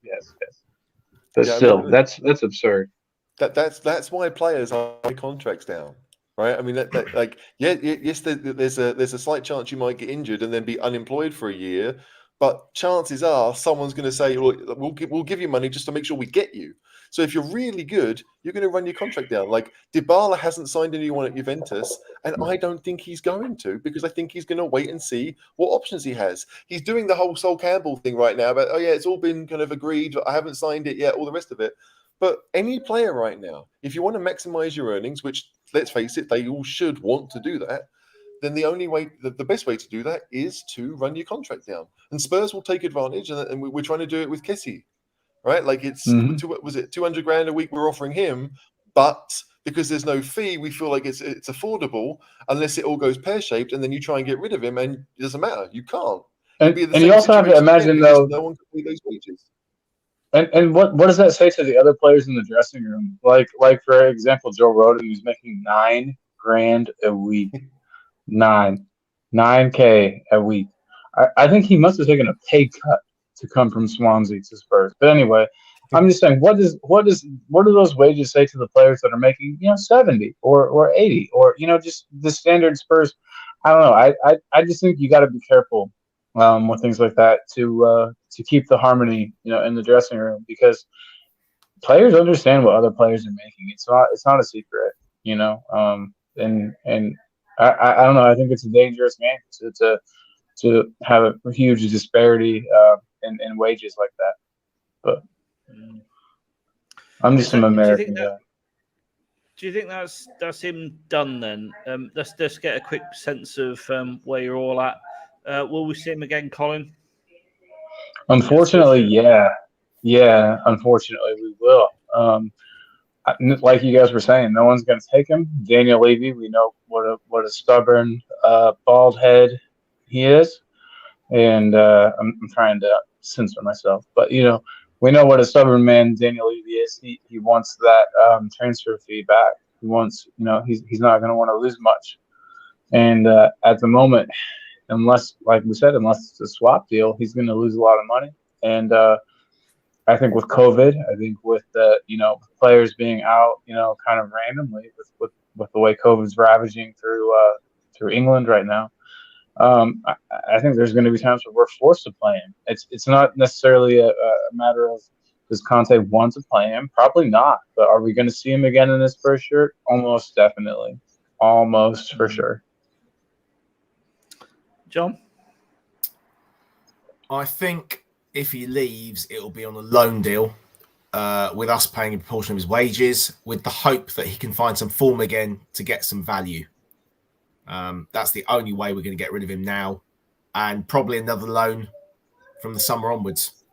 But still, that's absurd. That's why players are contracts down. Right, I mean, yes, there's a slight chance you might get injured and then be unemployed for a year, but chances are someone's going to say, "Well, we'll give you money just to make sure we get you." So if you're really good, you're going to run your contract down. Like Dybala hasn't signed anyone at Juventus, and I don't think he's going to, because I think he's going to wait and see what options he has. He's doing the whole Sol Campbell thing right now, but it's all been kind of agreed. I haven't signed it yet. All the rest of it. But any player right now, if you want to maximize your earnings, which let's face it, they all should want to do that, then the best way to do that is to run your contract down. And Spurs will take advantage, and we're trying to do it with Kessie, right? Like was it 200 grand a week we're offering him, but because there's no fee, we feel like it's affordable unless it all goes pear-shaped, and then you try and get rid of him, and it doesn't matter. You can't. And you also have to imagine, though, no one can pay those wages. And what does that say to the other players in the dressing room? Like for example, Joe Roden, who's making $9,000 a week, 9K a week. I think he must have taken a pay cut to come from Swansea to Spurs. But anyway, I'm just saying, what do those wages say to the players that are making 70 or 80 or just the standard Spurs? I don't know. I just think you got to be careful with things like that to keep the harmony, in the dressing room, because players understand what other players are making. It's not a secret, and I don't know. I think it's a dangerous game to have a huge disparity in wages like that. But I'm just an American guy. Do you think that's him done then? Let's just get a quick sense of where you're all at. Will we see him again, Colin? Unfortunately, yeah. Unfortunately, we will. Like you guys were saying, no one's going to take him. Daniel Levy, we know what a stubborn, bald head he is, and I'm trying to censor myself, but we know what a stubborn man Daniel Levy is. He wants that transfer fee back. He wants, he's not going to want to lose much, and at the moment, unless it's a swap deal, he's going to lose a lot of money. And I think with COVID, I think with the players being out, kind of randomly with the way COVID's ravaging through England right now, I think there's going to be times where we're forced to play him. It's not necessarily a matter of does Conte want to play him? Probably not. But are we going to see him again in this first shirt? Almost definitely. Almost for sure. John? I think if he leaves, it'll be on a loan deal with us paying a proportion of his wages, with the hope that he can find some form again to get some value. That's the only way we're going to get rid of him now, and probably another loan from the summer onwards.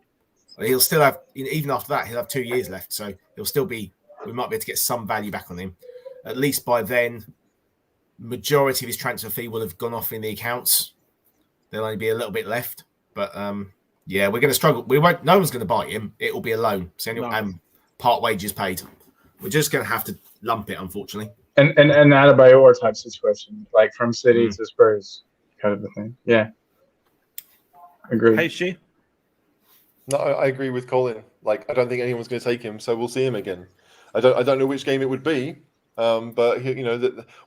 He'll still have, even after that, he'll have 2 years left, so he'll still be. We might be able to get some value back on him. At least by then, majority of his transfer fee will have gone off in the accounts. There'll only be a little bit left, but yeah, we're going to struggle. We won't. No one's going to buy him. It will be a loan. So part wages paid. We're just going to have to lump it, unfortunately. And Adebayor type situation, like from City to Spurs, kind of a thing. Yeah, agree. HG? No, I agree with Colin. Like, I don't think anyone's going to take him, so we'll see him again. I don't know which game it would be, but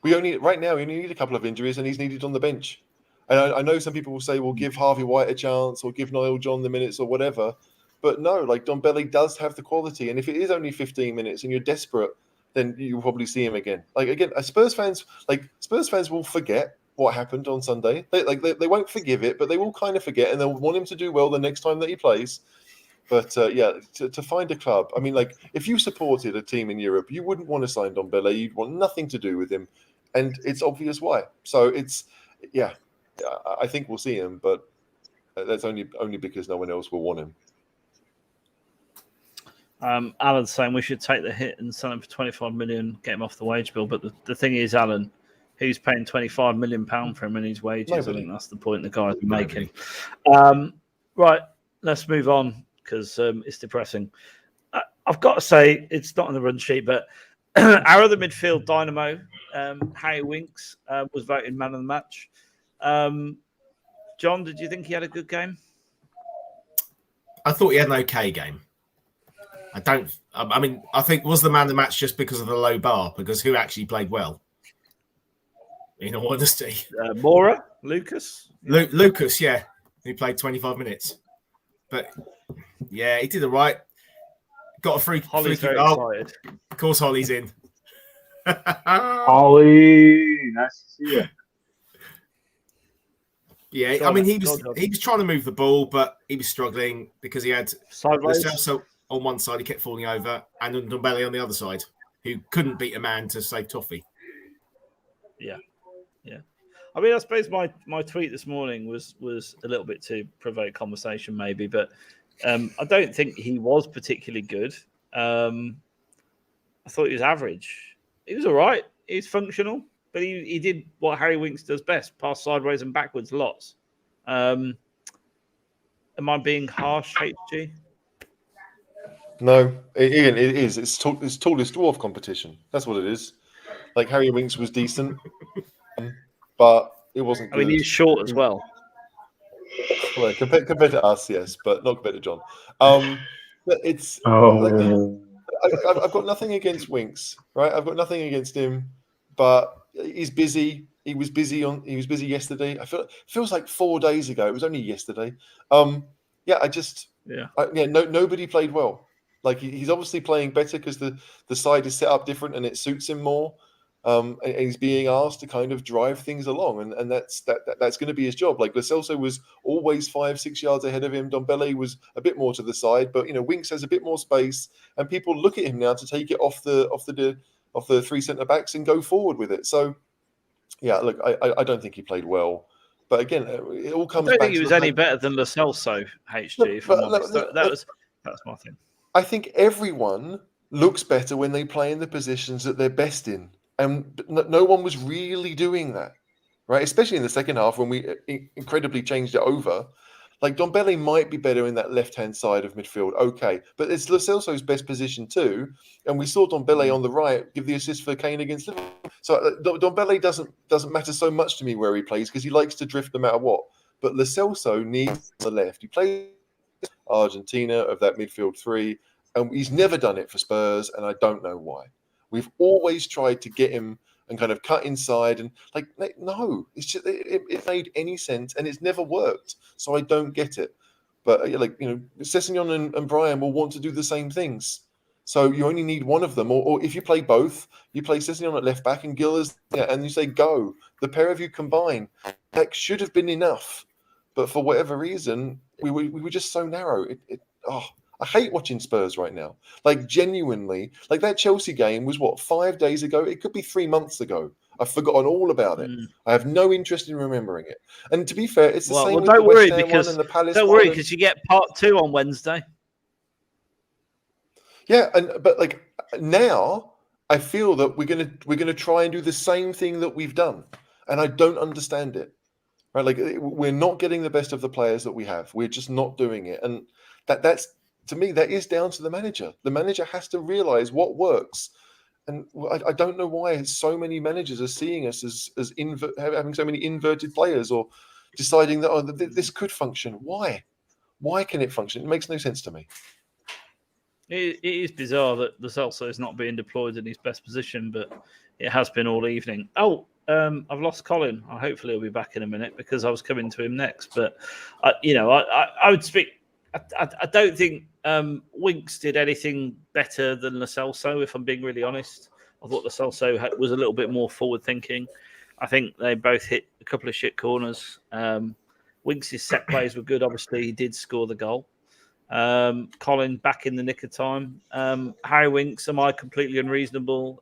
we only need a couple of injuries, and he's needed on the bench. And I know some people will say, "Well, give Harvey White a chance, or give Niall John the minutes, or whatever." But no, like Ndombele does have the quality, and if it is only 15 minutes and you're desperate, then you'll probably see him again. Like again, Spurs fans will forget what happened on Sunday. They won't forgive it, but they will kind of forget, and they'll want him to do well the next time that he plays. But to find a club, I mean, like if you supported a team in Europe, you wouldn't want to sign Ndombele. You'd want nothing to do with him, and it's obvious why. So I think we'll see him, but that's only because no one else will want him. Alan's saying we should take the hit and sell him for 25 million, get him off the wage bill. But the thing is, Alan, who's paying 25 million pound for him and his wages? Nobody. I think that's the point the guys are making. Right, let's move on because it's depressing. I've got to say, it's not on the run sheet, but our other midfield dynamo, Harry Winks, was voted man of the match. John, did you think he had a good game? I thought he had an okay game. I think was the man of the match just because of the low bar, because who actually played well? In all honesty. Moura? Lucas? Lucas, yeah. He played 25 minutes. But, yeah, he did all right. Got a free Holly's kick. very excited. Of course, Holly's in. Holly, nice to see you. Yeah, I mean, he was trying to move the ball, but he was struggling because he had sideways on one side, he kept falling over, and Ndombele on the other side, who couldn't beat a man to save Toffee. Yeah. I mean, I suppose my tweet this morning was a little bit to provoke conversation, maybe, but I don't think he was particularly good. I thought he was average. He was all right. He's functional, but he did what Harry Winks does best: pass sideways and backwards lots. Am I being harsh, HG? No, it is. It's tallest dwarf competition. That's what it is. Like Harry Winks was decent, but it wasn't good. I mean, he's short as well. Well, compared to us, yes, but not compared to John. It's. I've got nothing against Winks, right? I've got nothing against him, but he's busy. He was busy yesterday. Feels like 4 days ago. It was only yesterday. Nobody played well. Like he's obviously playing better because the side is set up different and it suits him more. And he's being asked to kind of drive things along, and that's going to be his job. Like Lo Celso was always 5-6 yards ahead of him. Ndombele was a bit more to the side, but Winks has a bit more space, and people look at him now to take it off the three centre backs and go forward with it. So yeah, look, I don't think he played well. But again, it all comes back to... I don't think he was any better than Lo Celso, HG, if I'm honest. That's my thing. I think everyone looks better when they play in the positions that they're best in. And no one was really doing that, right? Especially in the second half when we incredibly changed it over. Like Ndombele might be better in that left-hand side of midfield, okay. But it's Lo Celso's best position too. And we saw Ndombele on the right give the assist for Kane against Liverpool. So Ndombele doesn't matter so much to me where he plays because he likes to drift no matter what. But Lo Celso needs the left. He plays Argentina of that midfield three, and he's never done it for Spurs, and I don't know why. We've always tried to get him and kind of cut inside, and no, it's just it made any sense, and it's never worked. So I don't get it. But Sessegnon and Brian will want to do the same things. So you only need one of them, or if you play both, you play Sessegnon at left back and Gillers, and you say go. The pair of you combine. That should have been enough, but for whatever reason, we were just so narrow. I hate watching Spurs right now. Like, genuinely, like that Chelsea game was 5 days ago? It could be 3 months ago. I've forgotten all about it. I have no interest in remembering it. And to be fair, it's the same with the West Ham one and the Palace one. Don't worry, because you get part 2 on Wednesday. Yeah, but like now, I feel that we're gonna try and do the same thing that we've done, and I don't understand it. Right, like we're not getting the best of the players that we have. We're just not doing it, and that's to me that is down to the manager. The manager has to realize what works, and I don't know why so many managers are seeing us as having so many inverted players or deciding that this could function. Why? Why can it function? It makes no sense to me. It is bizarre that the Celso is not being deployed in his best position, but it has been all evening. Oh, I've lost Colin. Hopefully he'll be back in a minute because I was coming to him next. But, I would speak. I don't think Winks did anything better than Lo Celso, if I'm being really honest. I thought Lo Celso was a little bit more forward-thinking. I think they both hit a couple of shit corners. Winks' set plays were good. Obviously, he did score the goal. Colin back in the nick of time. Harry Winks, am I completely unreasonable?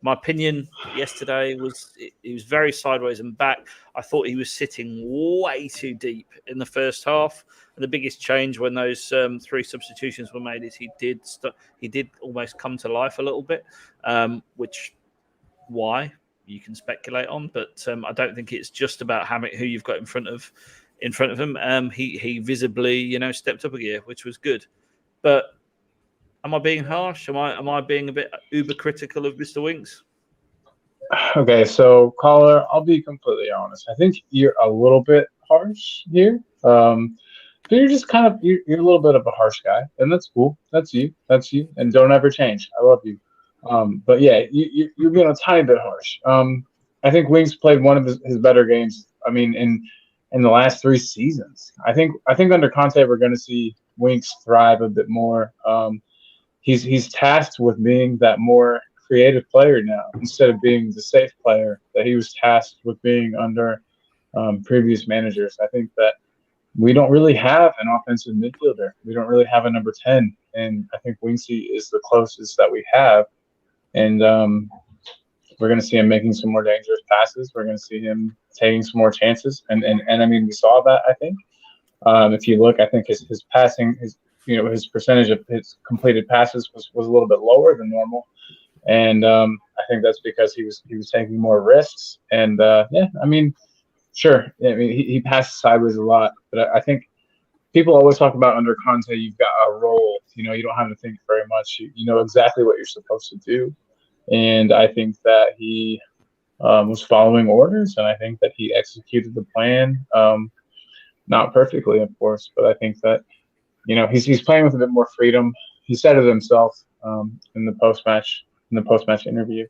My opinion yesterday was he was very sideways and back. I thought he was sitting way too deep in the first half. And the biggest change when those 3 substitutions were made is he did almost come to life a little bit, which why you can speculate on, but I don't think it's just about who you've got in front of him. He visibly, stepped up a gear, which was good. But am I being harsh? Am I being a bit uber critical of Mr. Winks? Okay, so caller, I'll be completely honest. I think you're a little bit harsh here. But you're just you're a little bit of a harsh guy, and that's cool. That's you, and don't ever change. I love you. But yeah, you're being a tiny bit harsh. I think Winks played one of his better games. I mean, in the last 3 seasons, I think under Conte we're going to see Winks thrive a bit more. He's tasked with being that more creative player now instead of being the safe player that he was tasked with being under previous managers. I think that we don't really have an offensive midfielder. We don't really have a number 10, and I think Winksy is the closest that we have. And we're going to see him making some more dangerous passes. We're going to see him taking some more chances, and I mean we saw that. I think if you look, I think his passing, his percentage of his completed passes was a little bit lower than normal, and I think that's because he was taking more risks. And I mean, sure, I mean he passes sideways a lot, but I think people always talk about under Conte you've got a role. You don't have to think very much. You know exactly what you're supposed to do, and I think that he was following orders, and I think that he executed the plan. Not perfectly, of course, but I think that he's playing with a bit more freedom. He said it himself in the post match interview,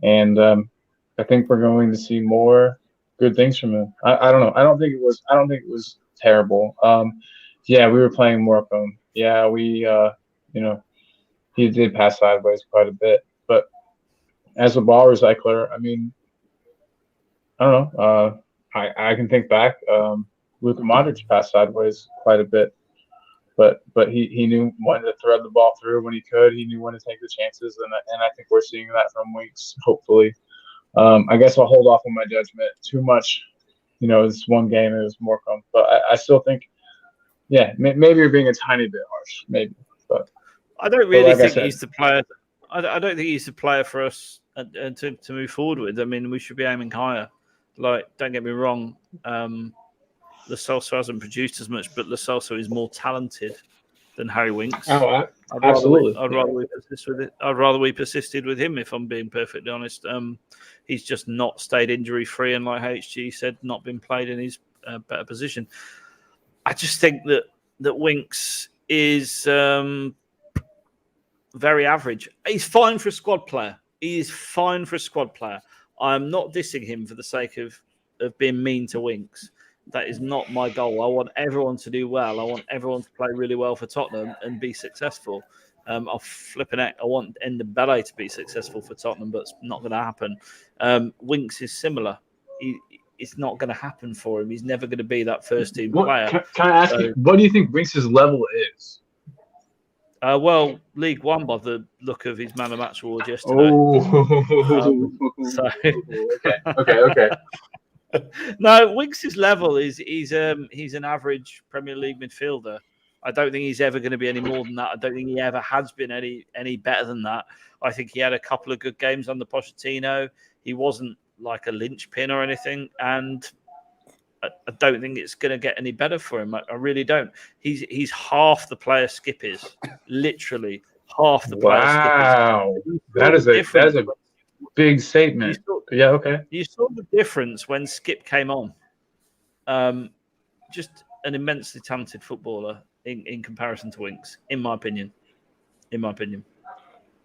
and I think we're going to see more good things from him. I don't know. I don't think it was terrible. Yeah, we were playing Morecambe. Yeah, we he did pass sideways quite a bit, but as a ball recycler, I mean, I don't know. I can think back. Luka Modric passed sideways quite a bit, but he knew when to thread the ball through when he could. He knew when to take the chances, and I think we're seeing that from Winks, hopefully. I guess I'll hold off on my judgment too much. This one game it was Morecambe, but I still think, yeah, maybe you're being a tiny bit harsh, maybe. But I don't really think he's the player. I don't think he's the player for us to move forward with. I mean, we should be aiming higher. Like, don't get me wrong, Lo Celso hasn't produced as much, but Lo Celso is more talented than Harry Winks. Oh, absolutely. I'd rather we persisted with him, if I'm being perfectly honest. He's just not stayed injury free, and like HG said, not been played in his better position. I just think that Winks is very average. He's fine for a squad player. He is fine for a squad player. I'm not dissing him for the sake of being mean to Winks. That is not my goal. I want everyone to do well. I want everyone to play really well for Tottenham and be successful. I'll flip an act. I want Ndombele to be successful for Tottenham, but it's not going to happen. Winks is similar. It's not going to happen for him. He's never going to be that first team player. Can I ask you, what do you think Winks' level is? Well, League One by the look of his man of match award yesterday. Okay. No, Winks' level is he's an average Premier League midfielder. I don't think he's ever going to be any more than that. I don't think he ever has been any better than that. I think he had a couple of good games under Pochettino. He wasn't like a linchpin or anything, and I don't think it's going to get any better for him. I really don't. He's half the player Skip is, literally half the player Skip is. Wow, that is a big statement. Yeah, okay. You saw the difference when Skip came on. Just an immensely talented footballer in comparison to Winks, in my opinion.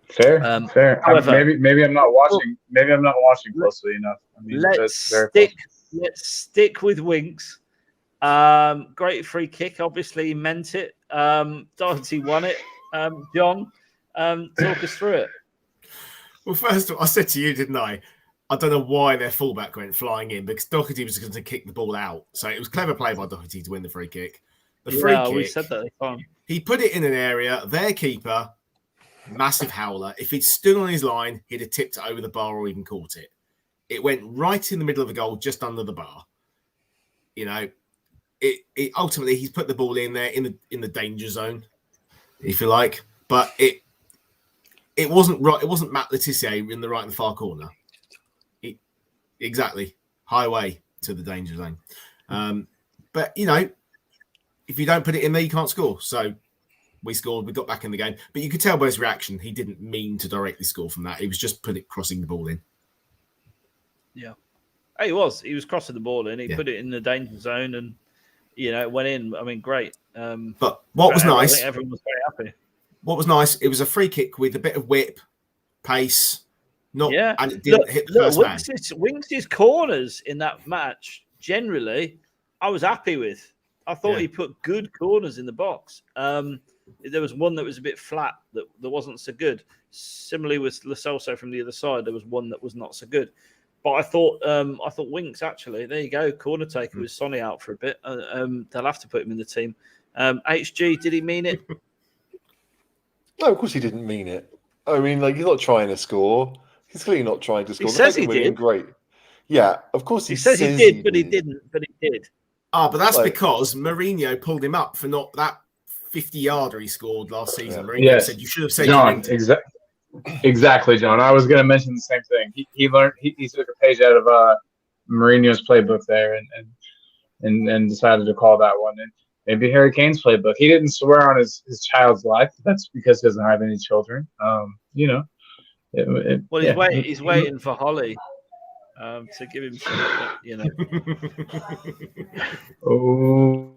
Fair. However, maybe I'm not watching. Maybe I'm not watching closely enough. I mean, let's stick with Winks. Great free kick. Obviously, he meant it. Doherty won it. John, talk us through it. Well, first of all, I said to you, didn't I? I don't know why their fullback went flying in because Doherty was going to kick the ball out. So it was clever play by Doherty to win the free kick. The free kick, we said that. He put it in an area. Their keeper, massive howler. If he'd stood on his line, he'd have tipped it over the bar or even caught it. It went right in the middle of the goal, just under the bar. You know, it ultimately he's put the ball in there in the danger zone, if you like. But it wasn't right. It wasn't Matt Letizia in the right and the far corner. Exactly, highway to the danger zone. But you know, if you don't put it in there, you can't score. So we scored. We got back in the game. But you could tell by his reaction, he didn't mean to directly score from that. He was just crossing the ball in. Yeah, he was crossing the ball in. He put it in the danger zone, and it went in. I mean, great. But what was nice? I think everyone was very happy. What was nice? It was a free kick with a bit of whip, pace. And it didn't hit the first man. Winks' corners in that match, generally, I was happy with. I thought he put good corners in the box. There was one that was a bit flat that wasn't so good. Similarly with Lo Celso from the other side, there was one that was not so good. But I thought Winks actually. There you go, corner taker with Sonny out for a bit. They'll have to put him in the team. HG, did he mean it? No, of course he didn't mean it. I mean, he's not trying to score. He's clearly not trying to score. He says he did. Great. Yeah, of course he says he did, but he didn't. But he did. But that's because Mourinho pulled him up for not that 50-yarder he scored last season. Yeah. Mourinho said you should have said John. Exactly, John. I was going to mention the same thing. He learned. He took a page out of Mourinho's playbook there, and decided to call that one. And maybe Harry Kane's playbook. He didn't swear on his child's life. That's because he doesn't have any children. He's waiting for Holly to give him some, Oh.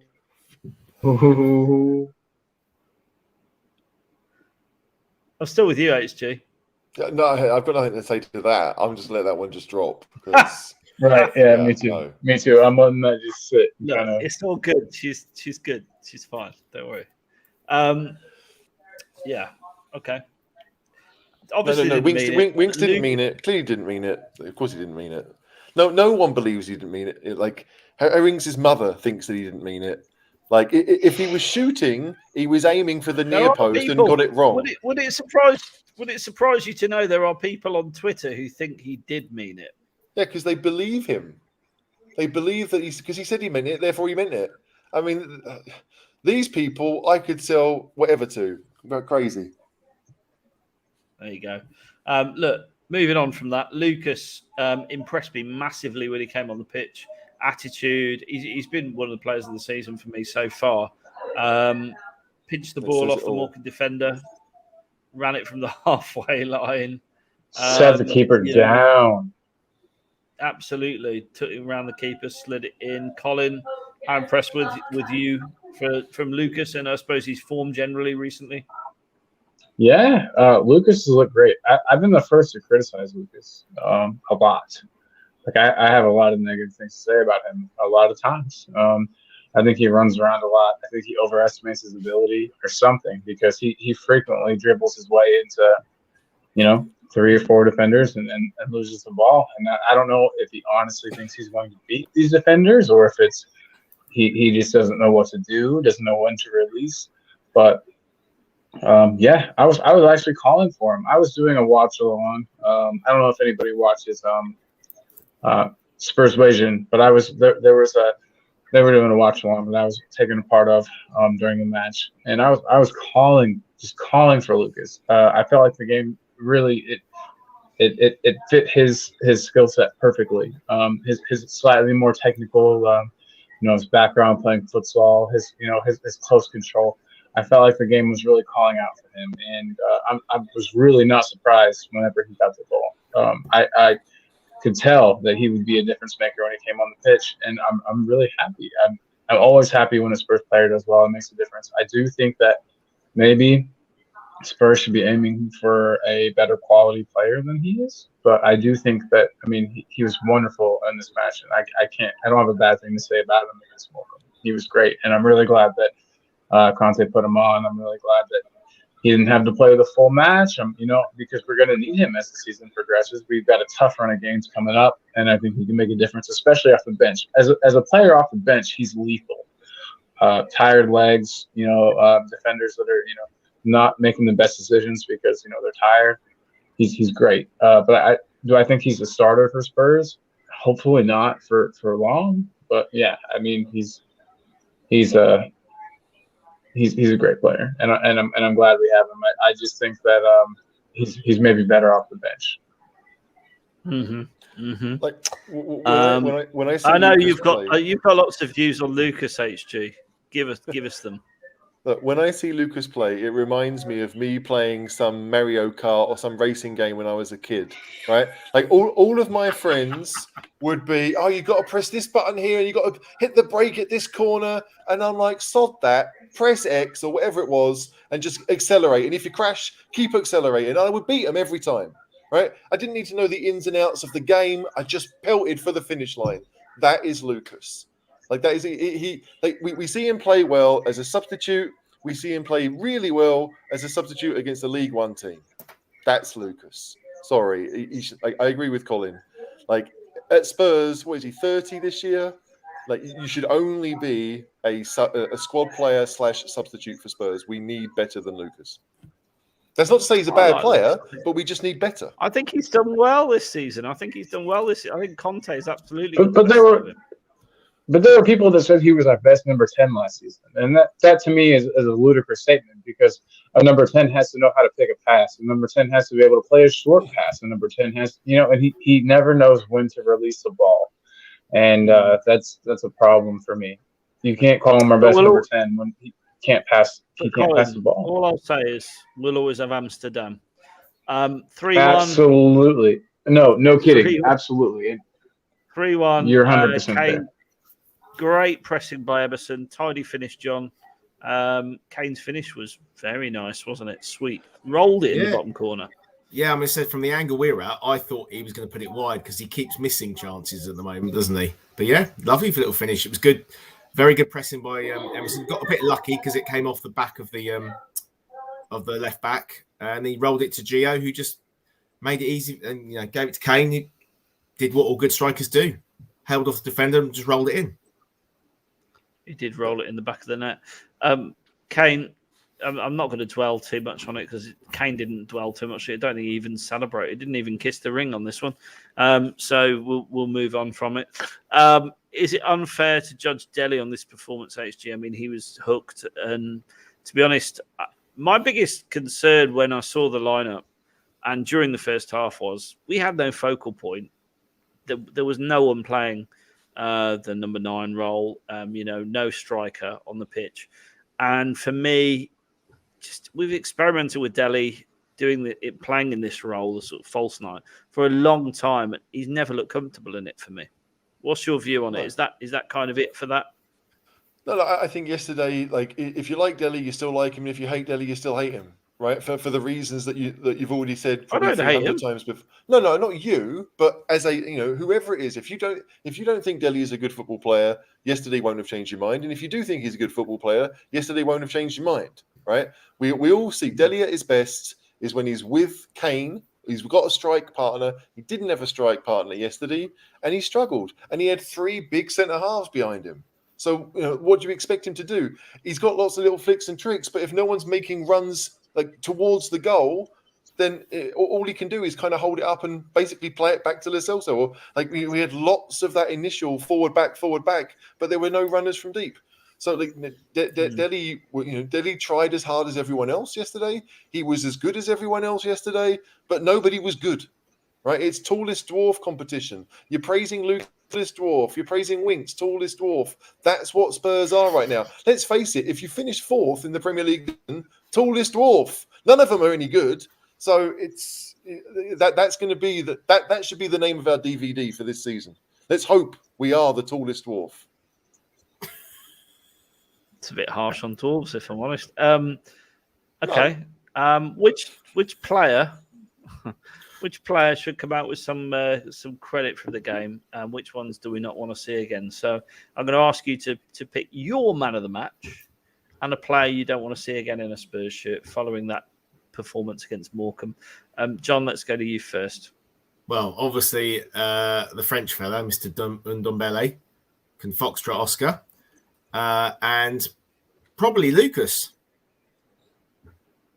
I'm still with you, HG. No, I've got nothing to say to that. I'm just let that one just drop. Because, right? Yeah, me too. No. Me too. I'm letting that just sit. No, it's all good. She's good. She's fine. Don't worry. Yeah. Okay. Obviously, no. Winks didn't mean it. Clearly didn't mean it. Of course he didn't mean it. No one believes he didn't mean it. Winks' mother thinks that he didn't mean it. If he was shooting, he was aiming for the near post and got it wrong. Would it surprise you to know there are people on Twitter who think he did mean it? Yeah, because they believe him. They believe that because he said he meant it, therefore he meant it. I mean, these people I could sell whatever to. They're crazy. There you go. Look, moving on from that, Lucas impressed me massively when he came on the pitch. Attitude. He's been one of the players of the season for me so far. Pinched the ball off the Morecambe defender, ran it from the halfway line. Set the keeper down. Absolutely. Took him around the keeper, slid it in. Colin, how impressed with you from Lucas and I suppose his form generally recently? Yeah, Lucas has looked great. I've been the first to criticize Lucas a lot. I have a lot of negative things to say about him a lot of times. I think he runs around a lot. I think he overestimates his ability or something because he frequently dribbles his way into, 3 or 4 defenders and loses the ball. And I don't know if he honestly thinks he's going to beat these defenders or if it's he just doesn't know what to do, doesn't know when to release. But I was actually calling for him. I was doing a watch along. I don't know if anybody watches Spurs Vision, but I was there was they were doing a watch along that I was taking a part of during the match, and I was calling for Lucas. I felt like the game really it fit his skill set perfectly. His slightly more technical, his background playing futsal, his close control. I felt like the game was really calling out for him, and I was really not surprised whenever he got the goal. I could tell that he would be a difference maker when he came on the pitch, and I'm really happy. I'm always happy when a Spurs player does well and makes a difference. I do think that maybe Spurs should be aiming for a better quality player than he is, but I do think that he was wonderful in this match, and I don't have a bad thing to say about him against Morecambe. He was great, and I'm really glad that Conte put him on. I'm really glad that he didn't have to play the full match, because we're going to need him as the season progresses. We've got a tough run of games coming up, and I think he can make a difference, especially off the bench. As a player off the bench, he's lethal. Tired legs, defenders that are, not making the best decisions because, they're tired. He's great. But do I think he's a starter for Spurs? Hopefully not for long. But yeah, he's a great player, and I'm glad we have him. I just think that he's maybe better off the bench. Mm-hmm. Mm-hmm. Like when I see I know Lucas you've got lots of views on Lucas, HG. Give us them. Look, when I see Lucas play, it reminds me of me playing some Mario Kart or some racing game when I was a kid, right? Like all of my friends would be, oh, you got to press this button here and you got to hit the brake at this corner. And I'm like, sod that, press X or whatever it was and just accelerate. And if you crash, keep accelerating. And I would beat them every time, right? I didn't need to know the ins and outs of the game. I just pelted for the finish line. That is Lucas. Like that is we see him play well as a substitute. We see him play really well as a substitute against a League One team. That's Lucas. Sorry, I agree with Colin. Like at Spurs, what is he, 30 this year? Like you should only be a squad player / substitute for Spurs. We need better than Lucas. That's not to say he's a bad player, but we just need better. I think he's done well this season. I think Conte is absolutely. But there were people that said he was our best number 10 last season. And that to me is a ludicrous statement because a number 10 has to know how to pick a pass. A number 10 has to be able to play a short pass. A number 10 has, and he never knows when to release the ball. And that's a problem for me. You can't call him our best number 10 when he can't pass. He can't pass the ball. All I'll say is we'll always have Amsterdam. 3-1. Absolutely. No kidding. 3-1. Absolutely. 3-1. You're 100% there. Great pressing by Emerson. Tidy finish, John. Kane's finish was very nice, wasn't it? Sweet. Rolled it in the bottom corner. Yeah, so from the angle we're at, I thought he was going to put it wide because he keeps missing chances at the moment, doesn't he? But yeah, lovely little finish. It was good. Very good pressing by Emerson. Got a bit lucky because it came off the back of the left back. And he rolled it to Gio, who just made it easy and gave it to Kane. He did what all good strikers do. Held off the defender and just rolled it in. He did roll it in the back of the net. Kane, I'm not going to dwell too much on it because Kane didn't dwell too much. I don't think he even celebrated. He didn't even kiss the ring on this one. So we'll move on from it. Is it unfair to judge Dele on this performance, HG? He was hooked. And to be honest, my biggest concern when I saw the lineup and during the first half was we had no focal point. There was no one playing the number 9 role, no striker on the pitch. And for me, we've experimented with Dele playing in this role, the sort of false 9, for a long time. He's never looked comfortable in it for me. What's your view on it? Is that kind of it for that? No, I think yesterday, like if you like Dele, you still like him. If you hate Dele, you still hate him. Right, for the reasons that you've already said probably 300 times before. No, not you, but as whoever it is. If you don't think Dele is a good football player, yesterday won't have changed your mind. And if you do think he's a good football player, yesterday won't have changed your mind. Right? We all see Dele at his best is when he's with Kane. He's got a strike partner. He didn't have a strike partner yesterday, and he struggled. And he had 3 big centre halves behind him. So what do you expect him to do? He's got lots of little flicks and tricks, but if no one's making runs like towards the goal, then all he can do is kind of hold it up and basically play it back to Lo Celso. Or like we had lots of that initial forward back, but there were no runners from deep. So like Dele tried as hard as everyone else yesterday. He was as good as everyone else yesterday, but nobody was good. Right? It's tallest dwarf competition. You're praising Luke, tallest dwarf. You're praising Winks, tallest dwarf. That's what Spurs are right now. Let's face it. If you finish fourth in the Premier League, tallest dwarf. None of them are any good. So that's going to be that should be the name of our DVD for this season. Let's hope we are the tallest dwarf. It's a bit harsh on dwarves, if I'm honest. Okay. No. Which player should come out with some credit for the game, and which ones do we not want to see again? So I'm going to ask you to pick your man of the match and a player you don't want to see again in a Spurs shirt following that performance against Morecambe. John, let's go to you first. Well, obviously, the French fellow, Mr. Ndombele, can foxtrot Oscar, and probably Lucas,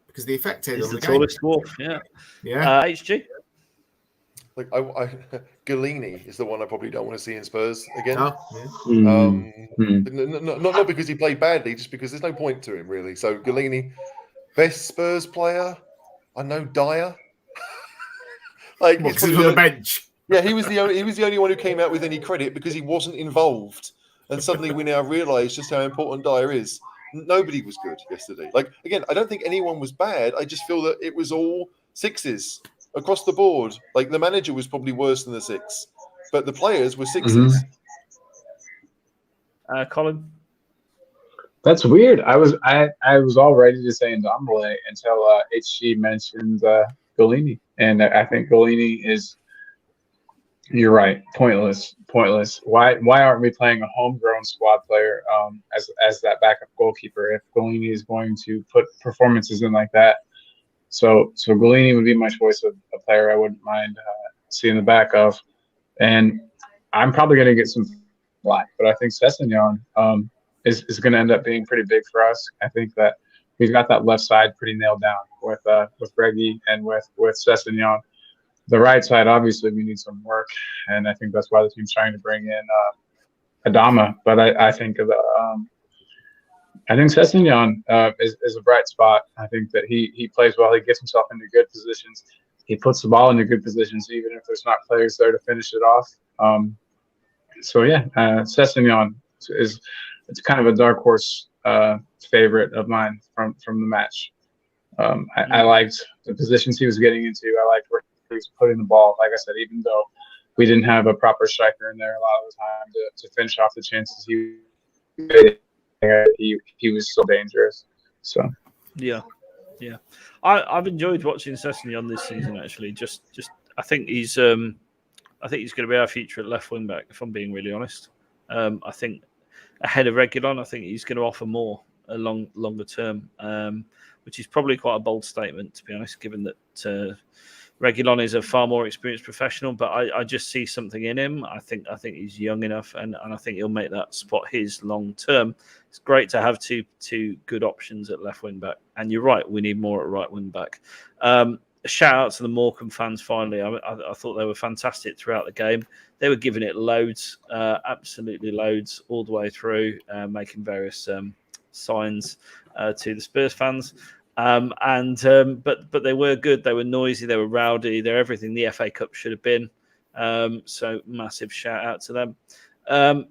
because the effect head on the tallest dwarf, yeah. HG. Like Gollini is the one I probably don't want to see in Spurs again. Oh, yeah. Not because he played badly, just because there's no point to him really. So Gollini, best Spurs player, I know Dyer. Like because he's on the bench. Yeah, he was the only one who came out with any credit because he wasn't involved. And suddenly we now realise just how important Dyer is. Nobody was good yesterday. Like again, I don't think anyone was bad. I just feel that it was all sixes across the board. Like the manager was probably worse than the six, but the players were sixes. Colin. That's weird. I was all ready to say Ndombele until HG mentioned Gollini, and I think Gollini is. You're right. Pointless. Why aren't we playing a homegrown squad player as that backup goalkeeper if Gollini is going to put performances in like that? So Gollini would be my choice of a player I wouldn't mind seeing the back of, and I'm probably going to get some flack, but I think Sessegnon is going to end up being pretty big for us. I think that we've got that left side pretty nailed down with Reggie and with Sessegnon. The right side, obviously, we need some work, and I think that's why the team's trying to bring in Adama. But I think Sessegnon is a bright spot. I think that he plays well. He gets himself into good positions. He puts the ball into good positions, even if there's not players there to finish it off. Sessegnon it's kind of a dark horse favorite of mine from the match. I liked the positions he was getting into. I liked where he was putting the ball. Like I said, even though we didn't have a proper striker in there a lot of the time to finish off the chances he was so dangerous. So yeah. I've enjoyed watching Sessegnon this season. Actually, just I think he's going to be our future at left wing back. If I'm being really honest, I think ahead of Reguilon, I think he's going to offer more longer term, which is probably quite a bold statement, to be honest, given that Reguilon is a far more experienced professional. But I just see something in him. I think he's young enough, and I think he'll make that spot his long term. It's great to have two good options at left wing back. And you're right, we need more at right wing back. A shout out to the Morecambe fans. Finally, I thought they were fantastic throughout the game. They were giving it loads, absolutely loads, all the way through, making various signs to the Spurs fans. But they were good. They were noisy. They were rowdy. They're everything the FA Cup should have been. So massive shout out to them.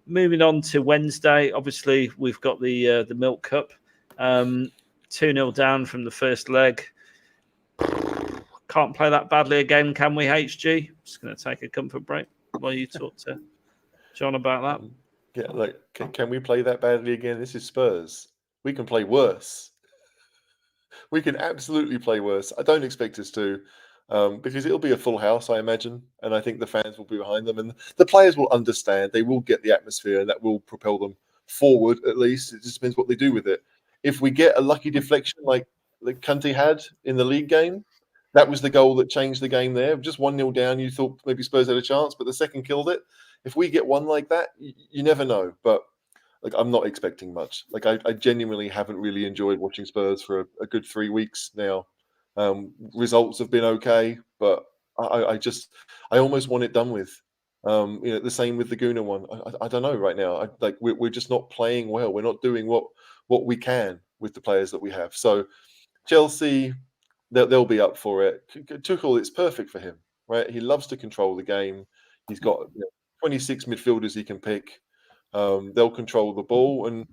Moving on to Wednesday, obviously we've got the Milk Cup. 2-0 down from the first leg. Can't play that badly again, can we, HG? Just going to take a comfort break while you talk to John about that. Yeah, like, can we play that badly again? This is Spurs. We can play worse. We can absolutely play worse. I don't expect us to, because it'll be a full house, I imagine, and I think the fans will be behind them, and the players will understand. They will get the atmosphere, and that will propel them forward, at least. It just depends what they do with it. If we get a lucky deflection like Kante had in the league game, that was the goal that changed the game there. Just 1-0 down, you thought maybe Spurs had a chance, but the second killed it. If we get one like that, you never know. But I'm not expecting much. I genuinely haven't really enjoyed watching Spurs for a good 3 weeks now. Results have been okay, but I almost want it done with. The same with the Guna one. I don't know right now. We're just not playing well. We're not doing what we can with the players that we have. So Chelsea, they'll be up for it. Tuchel, it's perfect for him, right? He loves to control the game. He's got 26 midfielders he can pick. They'll control the ball, and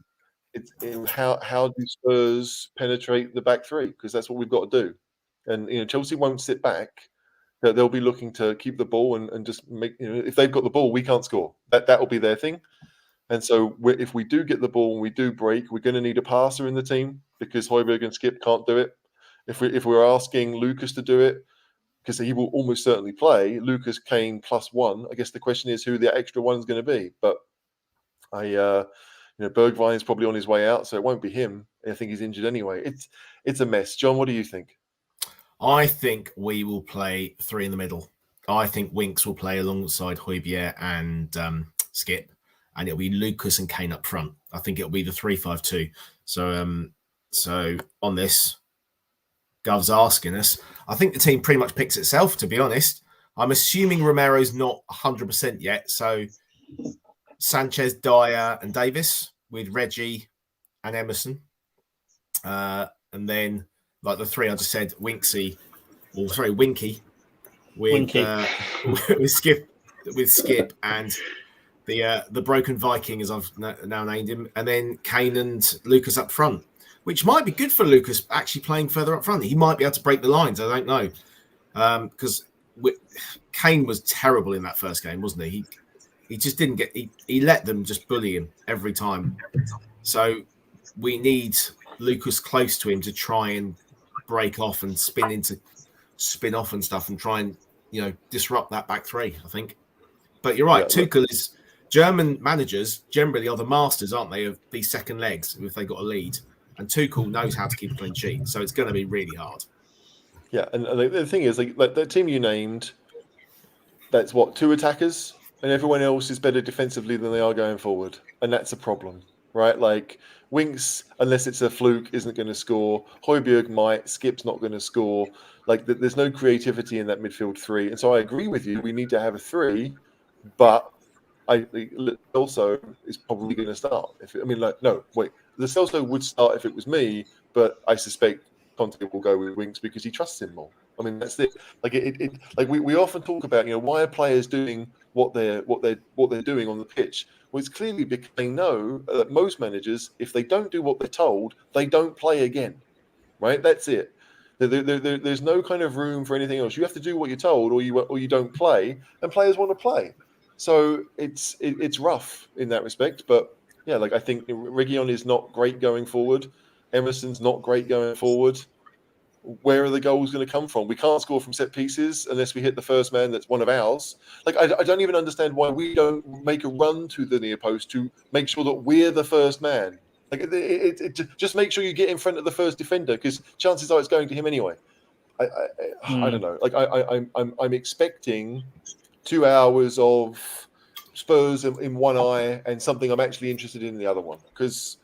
how do Spurs penetrate the back three? Because that's what we've got to do. And Chelsea won't sit back. They'll be looking to keep the ball and just make. If they've got the ball, we can't score. That will be their thing. And so if we do get the ball and we do break, we're going to need a passer in the team because Højbjerg and Skip can't do it. If we're asking Lucas to do it, because he will almost certainly play, Lucas, Kane +1. I guess the question is who the extra one's going to be. But Bergwijn's probably on his way out, so it won't be him. I think he's injured anyway. It's a mess. John, what do you think? I think we will play three in the middle. I think Winks will play alongside Højbjerg and Skip, and it'll be Lucas and Kane up front. I think it'll be the 3-5-2. So on this, Gov's asking us. I think the team pretty much picks itself, to be honest. I'm assuming Romero's not 100% yet. So Sanchez, Dyer, and Davis with Reggie and Emerson. And then, like the three I just said, Winky with Skip and the broken Viking, as I've now named him, and then Kane and Lucas up front, which might be good for Lucas actually playing further up front. He might be able to break the lines. I don't know, because Kane was terrible in that first game, wasn't he? He just didn't get. He let them just bully him every time. So we need Lucas close to him to try and break off and spin off and stuff and try and disrupt that back three, I think. But you're right, Tuchel is German managers generally are the masters, aren't they, of these second legs if they got a lead. And Tuchel knows how to keep a clean sheet, so it's going to be really hard. Yeah, and the thing is, like the team you named, that's what, 2 attackers, and everyone else is better defensively than they are going forward, and that's a problem, right? Like Winks, unless it's a fluke, isn't going to score. Højbjerg might. Skip's not going to score. Like there's no creativity in that midfield three, and so I agree with you. We need to have a 3, but also is probably going to start. The Celso would start if it was me, but I suspect Conte will go with Winks because he trusts him more. I mean, that's it. We often talk about why are players doing what they're doing on the pitch. Well, it's clearly because they know that most managers, if they don't do what they're told, they don't play again. Right? That's it. There's no kind of room for anything else. You have to do what you're told, or you don't play, and players want to play. So it's rough in that respect, but yeah, I think Reguilón is not great going forward. Emerson's not great going forward. Where are the goals going to come from? We can't score from set pieces unless we hit the first man that's one of ours. I don't even understand why we don't make a run to the near post to make sure that we're the first man. Just make sure you get in front of the first defender because chances are it's going to him anyway. I don't know. I'm expecting 2 hours of Spurs in one eye and something I'm actually interested in the other one because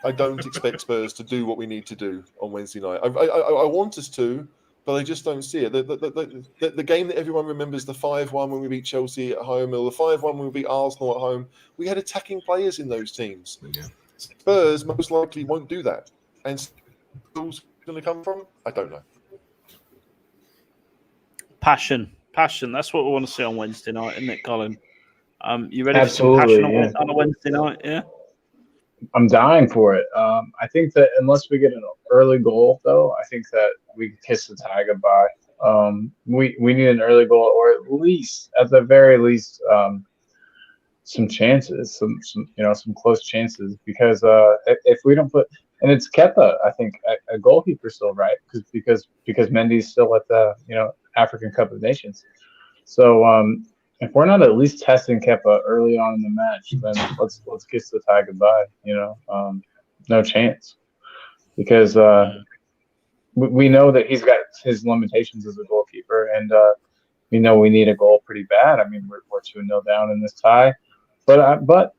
I don't expect Spurs to do what we need to do on Wednesday night. I want us to, but I just don't see it. The game that everyone remembers, the 5-1 when we beat Chelsea at home, or the 5-1 when we beat Arsenal at home, we had attacking players in those teams. Yeah. Spurs most likely won't do that. And who's going to come from? I don't know. Passion. That's what we want to see on Wednesday night, isn't it, Colin? You ready Absolutely, for some passion on a Wednesday night? Yeah. I'm dying for it. I think that unless we get an early goal, though, I think that we can kiss the tie goodbye. We need an early goal, or at the very least, some chances, some close chances. Because if we don't put, and it's Kepa, I think a goalkeeper still, right? Because Mendy's still at the African Cup of Nations. So if we're not at least testing Kepa early on in the match, then let's kiss the tie goodbye. No chance, because we know that he's got his limitations as a goalkeeper, and we know we need a goal pretty bad. I mean, we're 2-0 down in this tie, but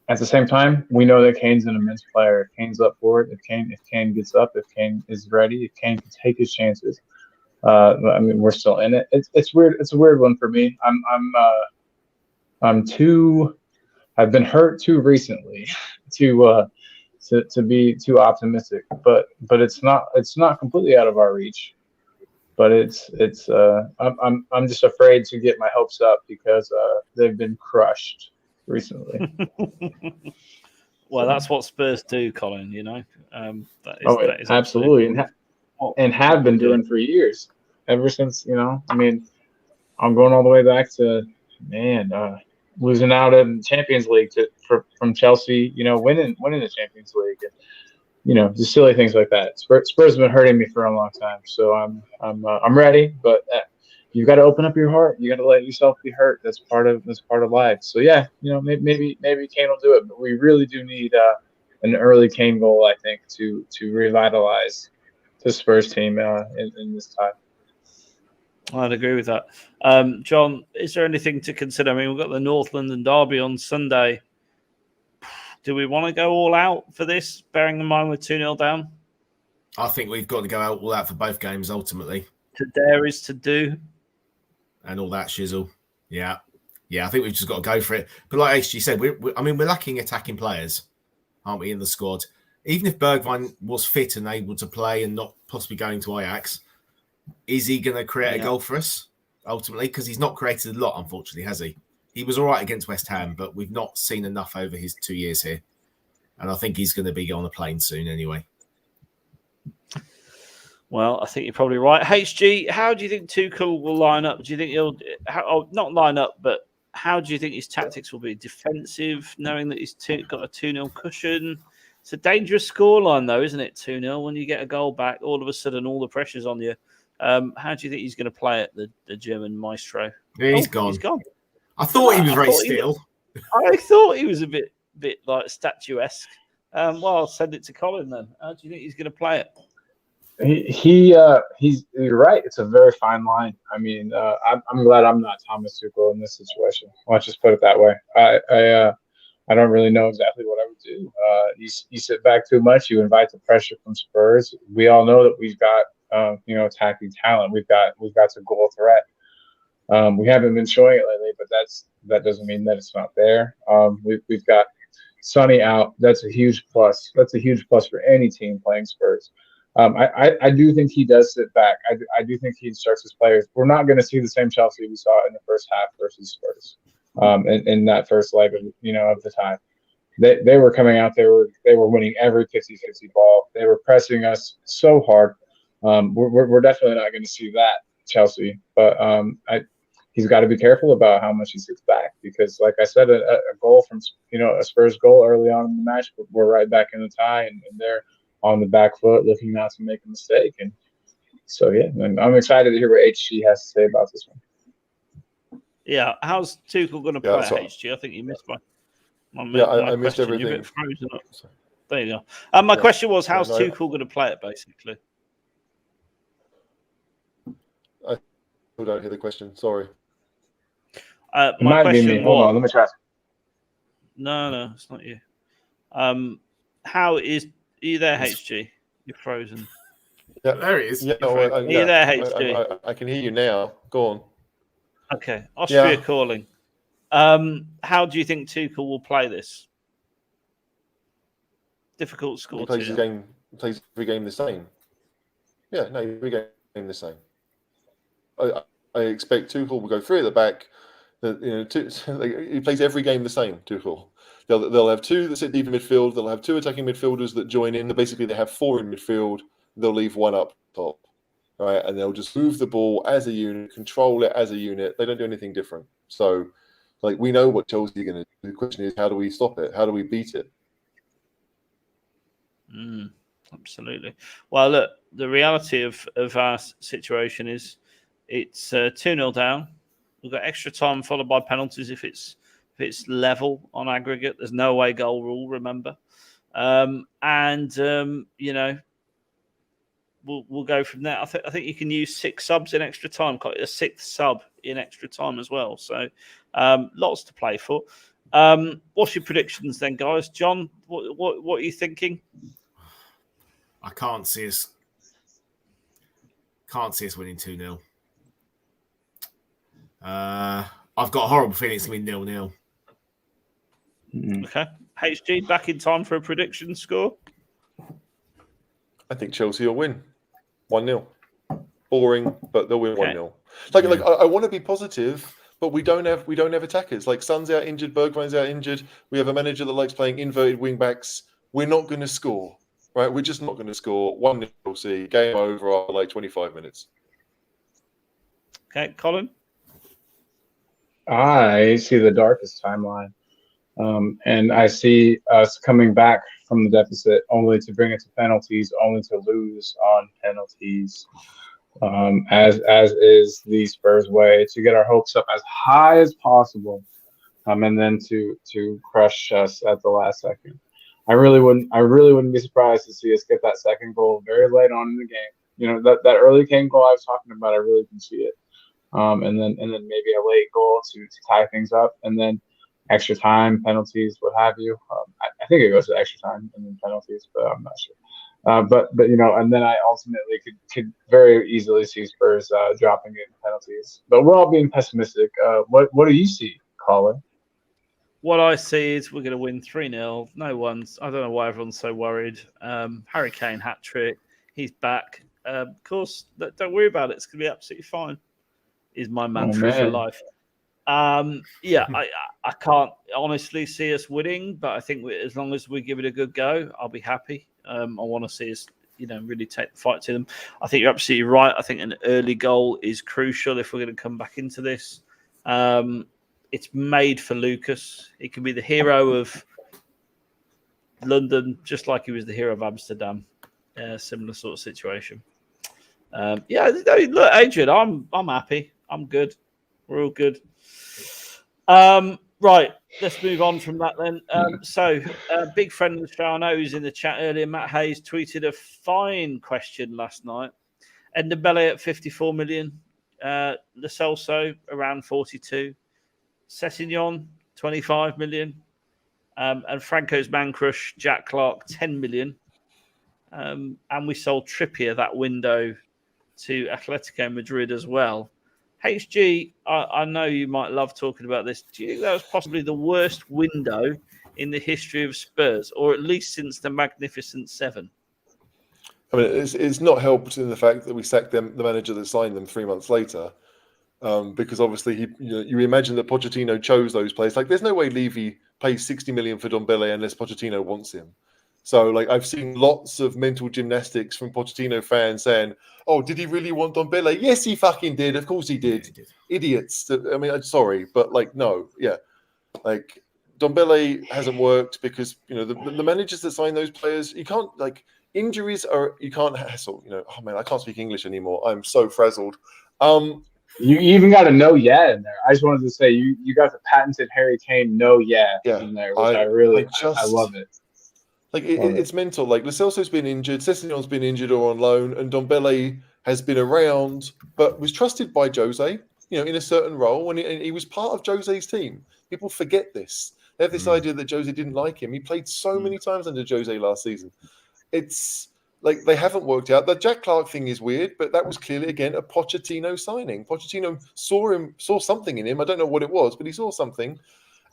at the same time, we know that Kane's an immense player. If Kane's up for it, if Kane gets up, if Kane is ready, if Kane can take his chances, I mean, we're still in it. It's weird. It's a weird one for me. I've been hurt too recently to be too optimistic. But it's not completely out of our reach. But I'm just afraid to get my hopes up because they've been crushed recently. Well, that's what Spurs do, Colin. You know, that is absolutely, and have been doing for years, ever since. I mean, I'm going all the way back to losing out in Champions League from Chelsea. Winning the Champions League. And, just silly things like that. Spurs have been hurting me for a long time, so I'm ready. But you've got to open up your heart. You got to let yourself be hurt. That's part of life. So yeah, maybe Kane will do it, but we really do need an early Kane goal, I think, to revitalize the Spurs team in this time. I'd agree with that. John, is there anything to consider? I mean, we've got the North London derby on Sunday. Do we want to go all out for this, bearing in mind we're 2-0 down? I think we've got to go all out for both games, ultimately. To dare is to do. And all that shizzle. Yeah, I think we've just got to go for it. But like HG said, we're lacking attacking players, aren't we, in the squad? Even if Bergwijn was fit and able to play and not possibly going to Ajax, is he going to create a goal for us, ultimately? Because he's not created a lot, unfortunately, has he? He was all right against West Ham, but we've not seen enough over his 2 years here. And I think he's going to be on a plane soon anyway. Well, I think you're probably right. HG, how do you think Tuchel will line up? Do you think he'll not line up, but how do you think his tactics will be? Defensive, knowing that he's got a 2-0 cushion? It's a dangerous scoreline, though, isn't it? 2-0. When you get a goal back, all of a sudden, all the pressure's on you. How do you think he's going to play it, the German maestro? Yeah, he's gone. He's gone. I thought he was very still. I thought he was a bit like statuesque. I'll send it to Colin then. How do you think he's going to play it? You're right. It's a very fine line. I mean, I'm glad I'm not Thomas Tuchel in this situation. Let's just put it that way. I don't really know exactly what I would do. You sit back too much. You invite the pressure from Spurs. We all know that we've got attacking talent. We've got a goal threat. We haven't been showing it lately, but that doesn't mean that it's not there. We've got Sonny out. That's a huge plus. That's a huge plus for any team playing Spurs. I do think he does sit back. I do think he starts his players. We're not going to see the same Chelsea we saw in the first half versus Spurs. In that first leg of the tie, they were coming out. They were winning every 50-50 ball. They were pressing us so hard. We're definitely not going to see that Chelsea, but he's got to be careful about how much he sits back because, like I said, a goal from a Spurs goal early on in the match, we're right back in the tie, and they're on the back foot, looking not to make a mistake. And so, and I'm excited to hear what HG has to say about this one. Yeah, how's Tuchel going to play HG? I think you missed my I missed everything. You're a bit frozen up. There you go. My question was, how's Tuchel going to play it, basically? I don't hear the question. Sorry. It might be me. Hold on, let me try. No, it's not you. Are you there, HG? You're frozen. Yeah, there he is. Yeah, are you there, HG? I can hear you now. Go on. Okay, Austria calling. How do you think Tuchel will play this? Difficult score. He plays every game the same. Yeah, no, every game the same. I expect Tuchel will go three at the back. He plays every game the same. Tuchel. They'll have two that sit deep in midfield. They'll have two attacking midfielders that join in. Basically, they have four in midfield. They'll leave one up top, right? And they'll just move the ball as a unit, control it as a unit. They don't do anything different. So, we know what Chelsea are going to do. The question is, how do we stop it? How do we beat it? Absolutely. Well, look, the reality of our situation is it's 2-0 down. We've got extra time followed by penalties if it's level on aggregate. There's no away goal rule, remember. We'll go from there. I think you can use 6 subs in extra time, a 6th sub in extra time as well. So lots to play for. What's your predictions then, guys? John, what are you thinking? I can't see us winning 2-0. I've got a horrible feeling it's going to be 0-0. Okay. HG, back in time for a prediction score? I think Chelsea will win 1-0. Boring, but they'll win 1-0. I want to be positive, but we don't have attackers. Like Son's out injured, Bergwijn's out injured. We have a manager that likes playing inverted wing backs. We're not going to score, right? We're just not going to score. 1-0 Chelsea, game over after like 25 minutes. Okay, Colin? I see the darkest timeline. And I see us coming back from the deficit only to bring it to penalties, only to lose on penalties, as is the Spurs way, to get our hopes up as high as possible, and then to crush us at the last second. I really wouldn't be surprised to see us get that second goal very late on in the game. You know, that early Kane goal I was talking about, I really can see it. And then maybe a late goal to tie things up, and then extra time, penalties, what have you. I think it goes to extra time and then penalties, but I'm not sure. But you know, and then I ultimately could very easily see Spurs dropping in penalties. But we're all being pessimistic. What do you see, Colin? What I see is we're going to win 3-0. I don't know why everyone's so worried. Harry Kane hat trick. He's back. Of course, don't worry about it. It's going to be absolutely fine. Is my mantra for life. I can't honestly see us winning, but I think as long as we give it a good go, I'll be happy. I want to see us, really take the fight to them. I think you're absolutely right. I think an early goal is crucial if we're going to come back into this. It's made for Lucas. He can be the hero of London, just like he was the hero of Amsterdam. Similar sort of situation. Look, Adrian, I'm happy. I'm good. We're all good. Right, let's move on from that then. Big friend of the show, I know who's in the chat earlier, Matt Hayes, tweeted a fine question last night. Ndombele at 54 million. Lo Celso around 42. Sessegnon, 25 million. And Franco's man crush, Jack Clark, 10 million. And we sold Trippier that window to Atletico Madrid as well. HG, I know you might love talking about this. Do you think that was possibly the worst window in the history of Spurs, or at least since the Magnificent Seven? I mean, it's not helped in the fact that we sacked the manager that signed them 3 months later, because obviously you imagine that Pochettino chose those players. Like, there's no way Levy pays 60 million for Ndombele unless Pochettino wants him. So, like, I've seen lots of mental gymnastics from Pochettino fans saying, "Oh, did he really want Ndombele? Yes, he fucking did. Of course he did. Yeah, he did. Idiots." I mean, I'm sorry, but like, no, yeah, like Ndombele hasn't worked because the managers that sign those players, you can't injuries you can't hassle. Oh man, I can't speak English anymore. I'm so frazzled. You even got a no yeah in there. I just wanted to say you got the patented Harry Kane no yeah in there, which I love it. Like it's mental. Like Lo Celso's been injured, Sessegnon's been injured or on loan, and Ndombele has been around, but was trusted by Jose, in a certain role, and he was part of Jose's team. People forget this. They have this idea that Jose didn't like him. He played so many times under Jose last season. It's like they haven't worked out. The Jack Clark thing is weird, but that was clearly again a Pochettino signing. Pochettino saw something in him. I don't know what it was, but he saw something.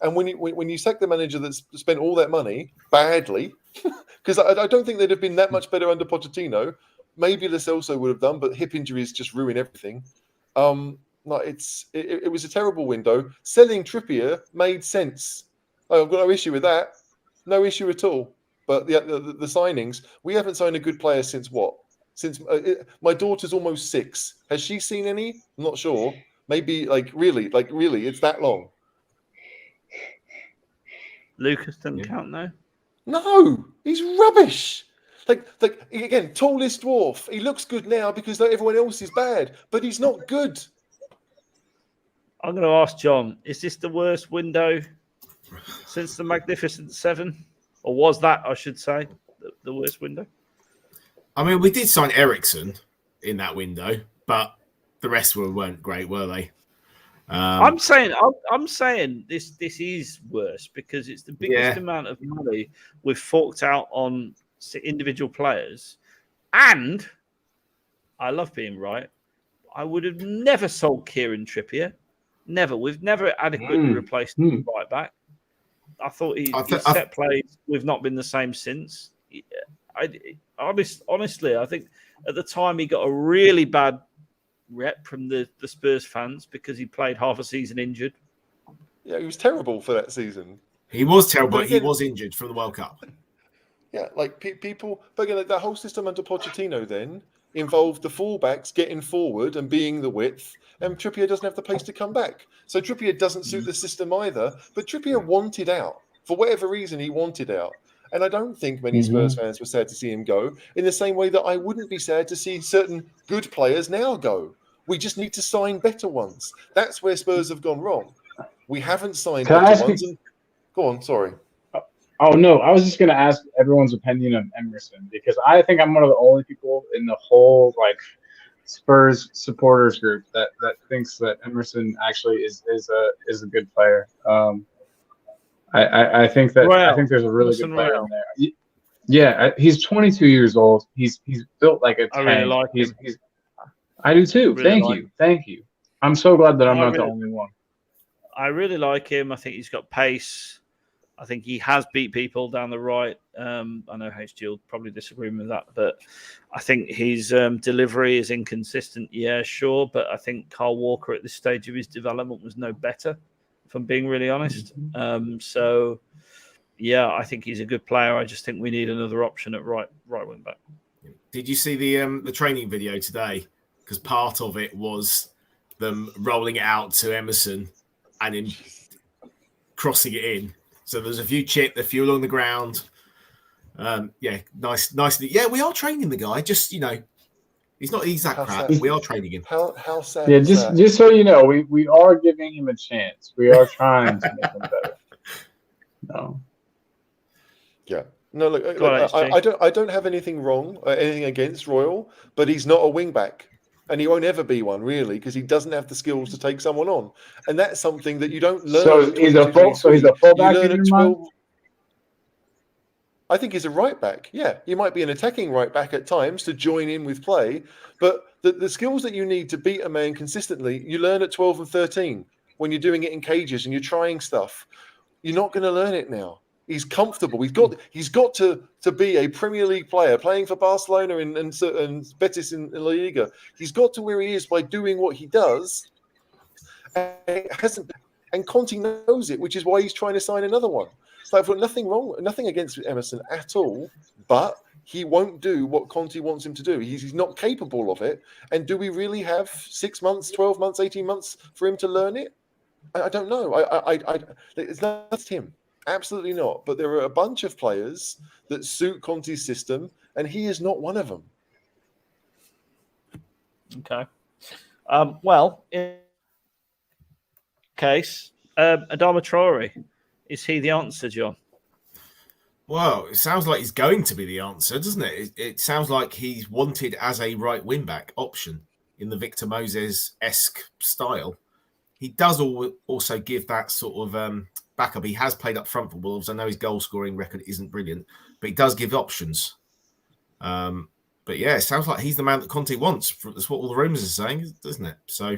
And when you sack the manager that's spent all that money badly, because I don't think they'd have been that much better under Pochettino. Maybe Lo Celso would have done, but hip injuries just ruin everything. It was a terrible window. Selling Trippier made sense. I've got no issue with that. No issue at all. But the signings, we haven't signed a good player since what? Since my daughter's almost 6. Has she seen any? I'm not sure. Maybe really, it's that long. Lucas doesn't count though. No, he's rubbish. Like again, tallest dwarf. He looks good now because everyone else is bad, but he's not good. I'm going to ask John: is this the worst window since the Magnificent Seven, or was that, I should say, the worst window? I mean, we did sign Ericsson in that window, but the rest weren't great, were they? I'm saying this is worse because it's the biggest amount of money we've forked out on individual players, and I love being right. I would have never sold Kieran Trippier. Never. We've never adequately replaced him right back. I thought his set plays, we've not been the same since. Honestly, I think at the time he got a really bad rep from the Spurs fans because he played half a season injured. Yeah, he was terrible for that season. He was terrible, but he was injured from the World Cup. Yeah, like people, but again, that whole system under Pochettino then involved the fullbacks getting forward and being the width, and Trippier doesn't have the pace to come back. So Trippier doesn't suit the system either, but Trippier wanted out. For whatever reason, he wanted out. And I don't think many Spurs fans were sad to see him go, in the same way that I wouldn't be sad to see certain good players now go. We just need to sign better ones. That's where Spurs have gone wrong. We haven't signed better ones. Go on, sorry. Oh, no, I was just going to ask everyone's opinion on Emerson, because I think I'm one of the only people in the whole Spurs supporters group that thinks that Emerson actually is a good player. I think that I think there's a really good player in there. Yeah, he's 22 years old. He's built like a tank. I really like him. I do too. Thank you. I'm so glad that I'm not the only one. I really like him. I think he's got pace. I think he has beat people down the right. I know HG will probably disagree with that, but I think his delivery is inconsistent. Yeah, sure. But I think Kyle Walker at this stage of his development was no better, if I'm being really honest. So, yeah, I think he's a good player. I just think we need another option at right wing back. Did you see the training video today? Because part of it was them rolling it out to Emerson and then crossing it in. So there's a few a few along the ground. Nicely. Yeah, we are training the guy. Just, he's not that crap. We are training him. How sad? Yeah, just so you know, we are giving him a chance. We are trying to make him better. No. Yeah. No, look, I don't have anything wrong, anything against Royal, but he's not a wing back. And he won't ever be one, really, because he doesn't have the skills to take someone on. And that's something that you don't learn. So he's a fullback in your mind? I think he's a right back. Yeah, he might be an attacking right back at times to join in with play. But the skills that you need to beat a man consistently, you learn at 12 and 13 when you're doing it in cages and you're trying stuff. You're not going to learn it now. He's comfortable. He's got to be a Premier League player playing for Barcelona and Betis in La Liga. He's got to where he is by doing what he does. And Conte knows it, which is why he's trying to sign another one. So I've got nothing against Emerson at all, but he won't do what Conte wants him to do. He's not capable of it. And do we really have 6 months, 12 months, 18 months for him to learn it? I don't know. It's not him. Absolutely not. But there are a bunch of players that suit Conte's system, and he is not one of them. Okay. Well, in case, Adama Traore, is he the answer, John? Well, it sounds like he's going to be the answer, doesn't it? It sounds like he's wanted as a right wing-back option in the Victor Moses-esque style. He does also give that sort of backup. He has played up front for Wolves. I know his goal-scoring record isn't brilliant, but he does give options. But yeah, it sounds like he's the man that Conte wants. That's what all the rumours are saying, doesn't it? So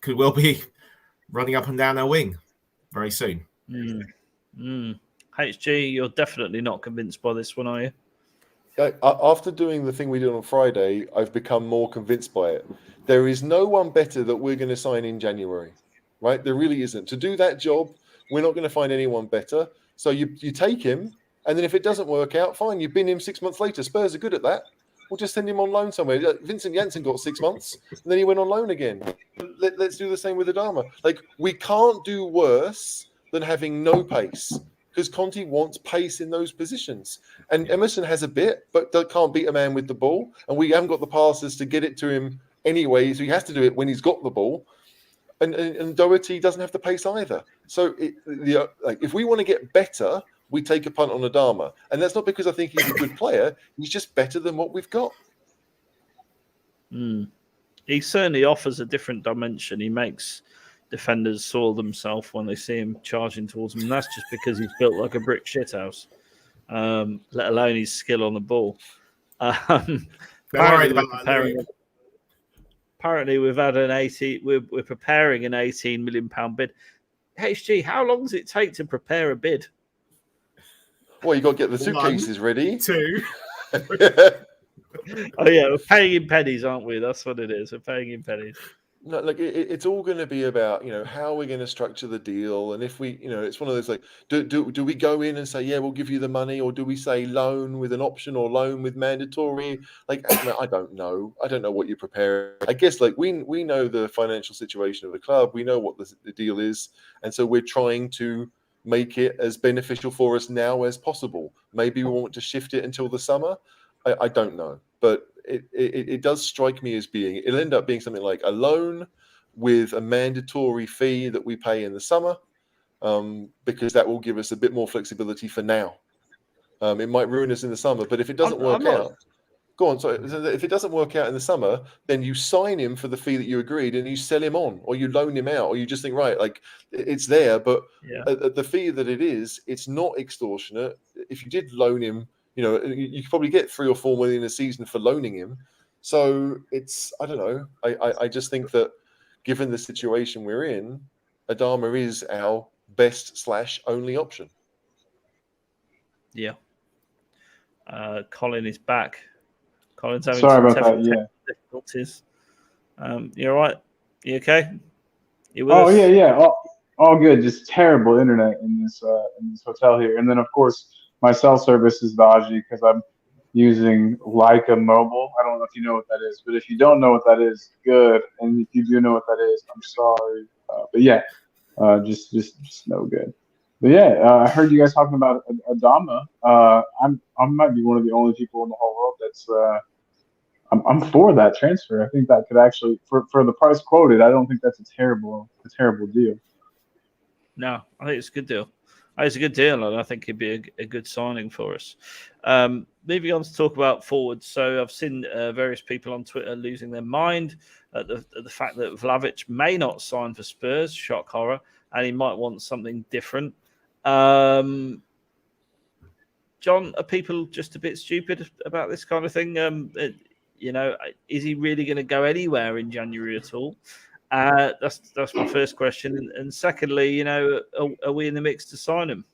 could well be running up and down our wing very soon. HG, you're definitely not convinced by this one, are you? After doing the thing we did on Friday, I've become more convinced by it. There is no one better that we're going to sign in January, right? There really isn't. To do that job, we're not going to find anyone better. So you take him, and then if it doesn't work out, fine, you bin him 6 months later. Spurs are good at that. We'll just send him on loan somewhere. Vincent Janssen got 6 months, and then he went on loan again. Let's do the same with Adama. We can't do worse than having no pace, because Conte wants pace in those positions. And Emerson has a bit, but can't beat a man with the ball. And we haven't got the passes to get it to him anyway, so he has to do it when he's got the ball. And Doherty doesn't have the pace either. So if we want to get better, we take a punt on Adama. And that's not because I think he's a good player. He's just better than what we've got. He certainly offers a different dimension. He makes defenders soil themselves when they see him charging towards them. And that's just because he's built like a brick shithouse, let alone his skill on the ball. Apparently, we've had we're preparing an £18 million bid. HG, how long does it take to prepare a bid? Well, you got to get the suitcases ready. 2. Oh yeah, we're paying in pennies, aren't we? That's what it is. We're paying in pennies. No, like it's all going to be about how we're going to structure the deal, and if we it's one of those like do we go in and say we'll give you the money, or do we say loan with an option or loan with mandatory? Like I don't know what you prepare. I guess like we know the financial situation of the club, we know what the deal is, and so we're trying to make it as beneficial for us now as possible. Maybe we want to shift it until the summer. I don't know, but it does strike me as it'll end up being something like a loan with a mandatory fee that we pay in the summer, because that will give us a bit more flexibility for now. It might ruin us in the summer, but if it doesn't work out, go on. Sorry, if it doesn't work out in the summer, then you sign him for the fee that you agreed, and you sell him on, or you loan him out, or you just think right, like it's there, but at the fee that it is, it's not extortionate. If you did loan him, you could probably get 3 or 4 million a season for loaning him. So I don't know. I just think that given the situation we're in, Adama is our best / only option. Yeah. Colin is back. Colin's having Sorry some about that. difficulties. You all right? You okay? You with Oh us? yeah. All good. Just terrible internet in this hotel here, and then of course my cell service is dodgy because I'm using Leica Mobile. I don't know if you know what that is, but if you don't know what that is, good. And if you do know what that is, I'm sorry. But yeah, just no good. But yeah, I heard you guys talking about Adama. I might be one of the only people in the whole world that's I'm for that transfer. I think that could actually, for the price quoted, I don't think that's a terrible deal. No, I think it's a good deal. It's a good deal, and I think it'd be a good signing for us. Moving on to talk about forwards. So I've seen various people on Twitter losing their mind at the fact that Vlahovic may not sign for Spurs, shock horror, and he might want something different. John, are people just a bit stupid about this kind of thing? Is he really going to go anywhere in January at all? That's my first question. And secondly, are we in the mix to sign him?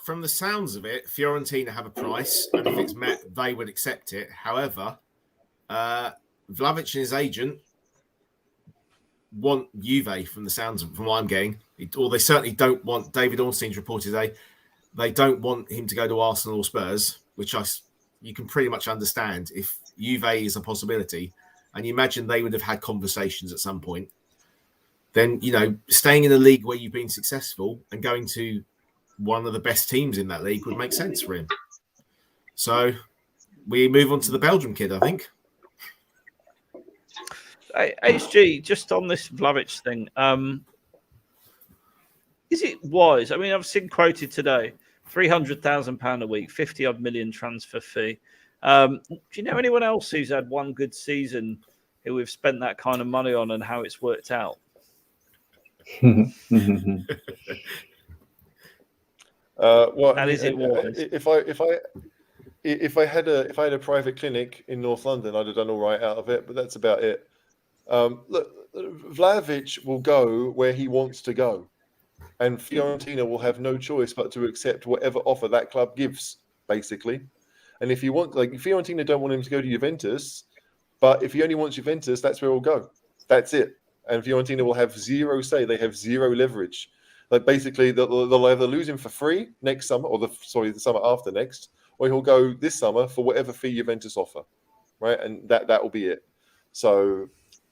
From the sounds of it, Fiorentina have a price, and if it's met, they would accept it. However, Vlahovic and his agent want Juve, from the sounds of from what I'm getting, or they certainly don't want. David Ornstein's reported they don't want him to go to Arsenal or Spurs, which you can pretty much understand if Juve is a possibility. And you imagine they would have had conversations at some point. Then, staying in a league where you've been successful and going to one of the best teams in that league would make sense for him. So we move on to the Belgium kid, I think. Hey, HG, just on this Vlahovic thing, is it wise? I mean, I've seen quoted today, £300,000 a week, 50-odd million transfer fee. Do you know anyone else who's had one good season who we've spent that kind of money on and how it's worked out? Well, and is it wise? If I had a private clinic in North London, I'd have done all right out of it, but that's about it. Look, Vlahovic will go where he wants to go, and Fiorentina will have no choice but to accept whatever offer that club gives, basically. And if Fiorentina don't want him to go to Juventus, but if he only wants Juventus, that's where he'll go. That's it. And Fiorentina will have zero say. They have zero leverage. Like basically, they'll either lose him for free next summer, or the summer after next, or he'll go this summer for whatever fee Juventus offer, right? And that will be it. So,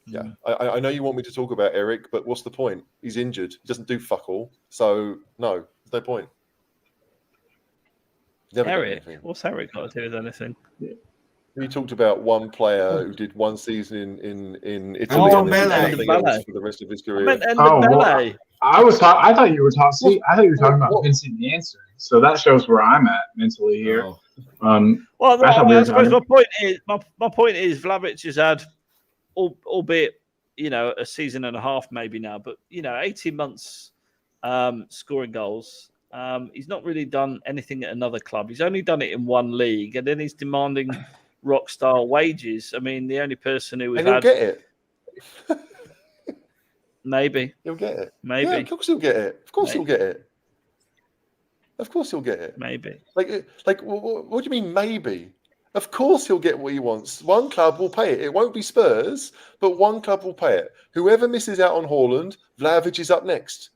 yeah, I know you want me to talk about Eric, but what's the point? He's injured. He doesn't do fuck all. So no, there's no point. Eric, what's Eric got to do with anything? We talked about one player who did one season in Italy Ndombele for the rest of his career. I thought you were talking. I thought you were talking about Vincent Janssen. So that shows where I'm at mentally here. I suppose my point is Vlahovic has had, albeit a season and a half maybe now, but 18 months scoring goals. He's not really done anything at another club. He's only done it in one league, and then he's demanding rock star wages. I mean, the only person who he'll get it. Maybe he'll get it. Maybe, yeah, of course he'll get it. Of course he'll get it. Of course he'll get it. Maybe. Like, what do you mean? Maybe. Of course he'll get what he wants. One club will pay it. It won't be Spurs, but one club will pay it. Whoever misses out on Haaland, Vlahovic is up next.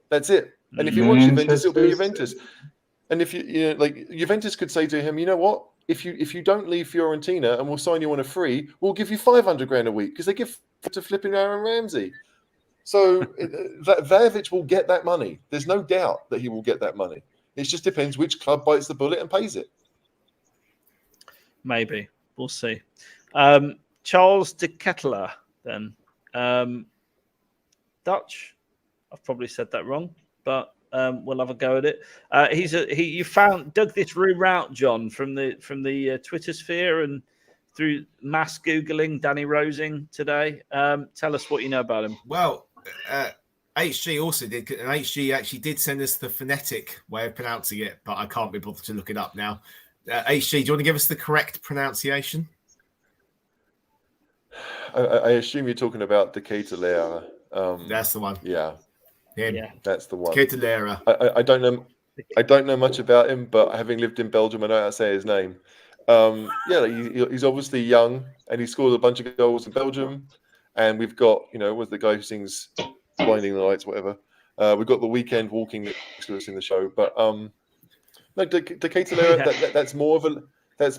That's it. And if he wants Juventus, it'll be Juventus. And if Juventus could say to him, you know what? If you don't leave Fiorentina and we'll sign you on a free, we'll give you 500 grand a week because they give to flipping Aaron Ramsey. So Vlahovic will get that money. There's no doubt that he will get that money. It just depends which club bites the bullet and pays it. Maybe. We'll see. Charles de Ketelaere, then. Dutch. I've probably said that wrong, but we'll have a go at it. You dug this room out, John, from the Twitter sphere and through mass Googling Danny Rosing today. Tell us what you know about him. Well, HG also did, and HG actually did send us the phonetic way of pronouncing it, but I can't be bothered to look it up now. HG, do you want to give us the correct pronunciation? I assume you're talking about the Ketelaere. That's the one. Yeah. Him. Yeah. That's the one. Ketelaere. I don't know. I don't know much about him, but having lived in Belgium, I know how to say his name. He's obviously young, and he scored a bunch of goals in Belgium. And we've got, was the guy who sings "Blinding Lights," whatever. We've got the Weekend walking next to us in the show, but the Ketelaere, that's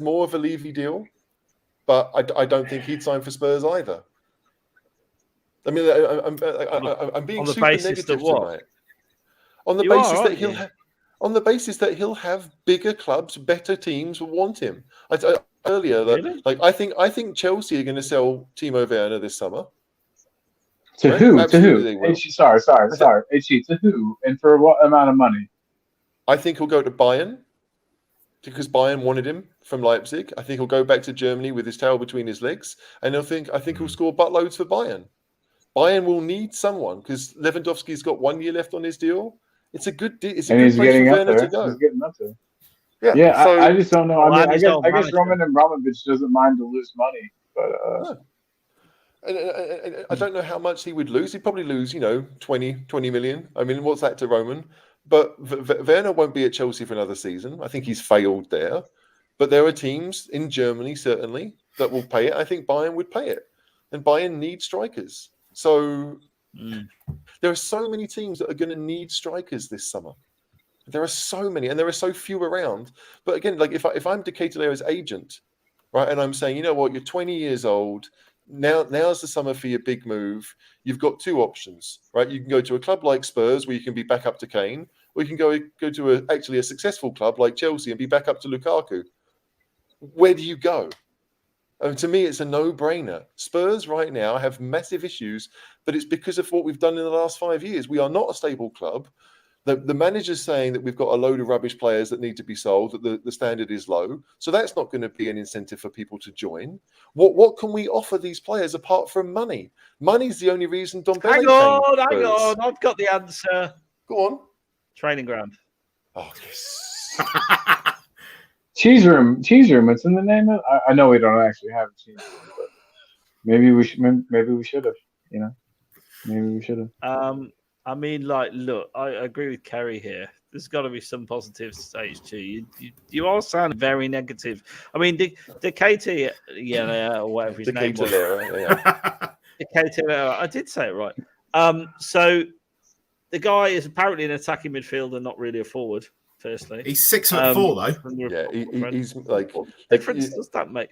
more of a Levy deal, but I don't think he'd sign for Spurs either. I mean, I'm being super negative tonight. On the basis that he'll have bigger clubs, better teams will want him. Earlier, really? I think Chelsea are going to sell Timo Werner this summer. To right? who? Absolutely To who? Sorry. To who? And for what amount of money? I think he'll go to Bayern because Bayern wanted him from Leipzig. I think he'll go back to Germany with his tail between his legs, and I think he'll score buttloads for Bayern. Bayern will need someone because Lewandowski's got 1 year left on his deal. It's a good deal. It's a good place for Werner to go. He's getting up there. Yeah. So, I just don't know. Well, I guess Roman Abramovich doesn't mind to lose money, but and I don't know how much he would lose. He'd probably lose, 20 million. I mean, what's that to Roman? But Werner won't be at Chelsea for another season. I think he's failed there. But there are teams in Germany, certainly, that will pay it. I think Bayern would pay it. And Bayern needs strikers. So there are so many teams that are going to need strikers this summer. There are so many, and there are so few around. But again, like if I'm De Ketelaere's agent, right, and I'm saying, you know what, you're 20 years old. Now's the summer for your big move. You've got two options, right? You can go to a club like Spurs where you can be back up to Kane, or you can go to a successful club like Chelsea and be back up to Lukaku. Where do you go? To me, it's a no-brainer. Spurs right now have massive issues, but it's because of what we've done in the last 5 years. We are not a stable club. The manager's saying that we've got a load of rubbish players that need to be sold, that the standard is low. So that's not going to be an incentive for people to join. What can we offer these players apart from money? Money's the only reason Ndombele Hang on. I've got the answer. Go on. Training ground. Oh, yes. Cheese room. It's in the name of. I know we don't actually have a cheese room, but maybe we should. Maybe we should have. Maybe we should have. I mean, look, I agree with Kerry here. There's got to be some positives to HG. You all sound very negative. I mean, the KT, or whatever his name was. The Ketelaere. I did say it right. So the guy is apparently an attacking midfielder, not really a forward. Firstly, he's 6'4" though. Yeah, he's like. What difference does that make?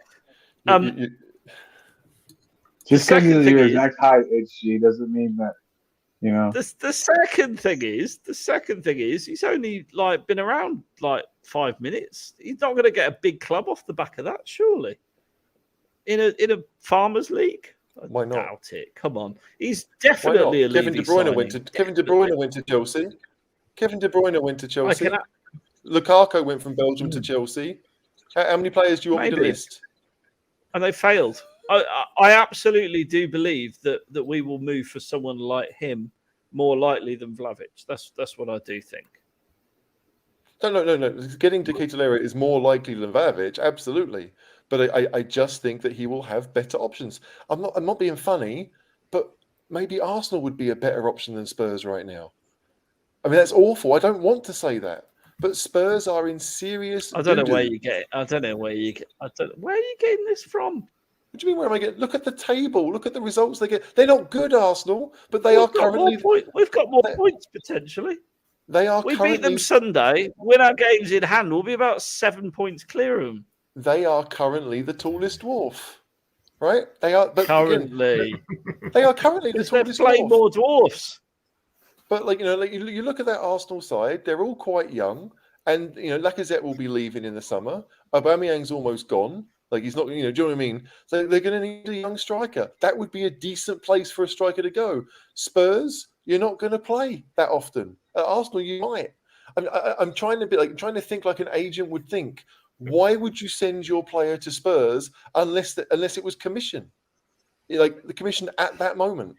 Just because he's your exact height, HG, doesn't mean that. The second thing is he's only been around 5 minutes. He's not going to get a big club off the back of that, surely. In a farmers league, why not? Doubt it. Come on, he's definitely a Kevin De Bruyne went to Chelsea. Kevin De Bruyne went to Chelsea. Lukaku went from Belgium to Chelsea. How many players do you want me to list? And they failed. I absolutely do believe that we will move for someone like him more likely than Vlahovic. That's what I do think. No. Getting to Ketelaere is more likely than Vlahovic, absolutely. But I just think that he will have better options. I'm not being funny, but maybe Arsenal would be a better option than Spurs right now. I mean, that's awful. I don't want to say that, but Spurs are in serious. I don't know where you get it. I don't know where you get. Where are you getting this from? What do you mean? Where am I getting? Look at the table. Look at the results they get. They're not good, Arsenal, but they are currently. We've got more points potentially. They are. We beat them Sunday. Win our games in hand. We'll be about 7 points clear of them. They are currently the tallest dwarf, right? They are. But currently, again, they are currently the tallest. They're playing more dwarfs. But you look at that Arsenal side. They're all quite young, and Lacazette will be leaving in the summer. Aubameyang's almost gone. Like he's not. Do you know what I mean? So they're going to need a young striker. That would be a decent place for a striker to go. Spurs, you're not going to play that often. At Arsenal, you might. I'm trying to think like an agent would think. Why would you send your player to Spurs unless it was commission? Like the commission at that moment.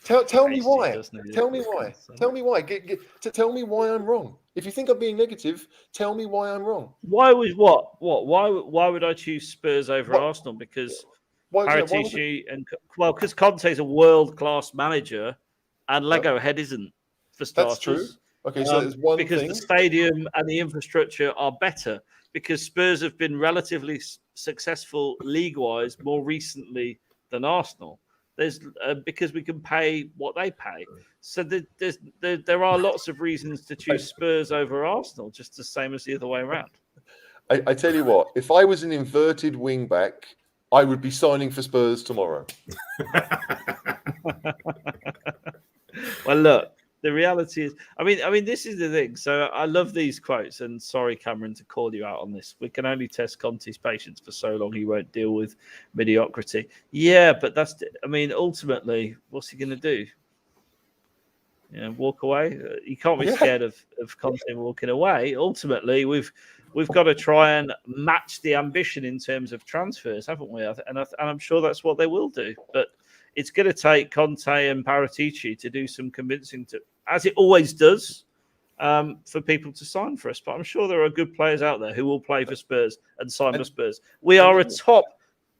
Tell me why. Tell me why. Tell me why. Tell me why I'm wrong. If you think I'm being negative, tell me why I'm wrong. Why was what? Why would I choose Spurs over Arsenal? Because because Conte's a world-class manager and Lego Head isn't, for starters. That's true. Okay, so there's one because thing. The stadium and the infrastructure are better. Because Spurs have been relatively successful league-wise more recently than Arsenal. There's because we can pay what they pay. So there are lots of reasons to choose Spurs over Arsenal, just the same as the other way around. I tell you what, if I was an inverted wing back, I would be signing for Spurs tomorrow. Well, look, the reality is, I mean, this is the thing. So I love these quotes, and sorry, Cameron, to call you out on this. We can only test Conte's patience for so long. He won't deal with mediocrity. Yeah, but ultimately, what's he going to do? Walk away? You can't be scared of Conte walking away. Ultimately, we've got to try and match the ambition in terms of transfers, haven't we? And I'm sure that's what they will do. But it's going to take Conte and Paratici to do some convincing, as it always does, for people to sign for us. But I'm sure there are good players out there who will play for Spurs and sign for Spurs. We are a top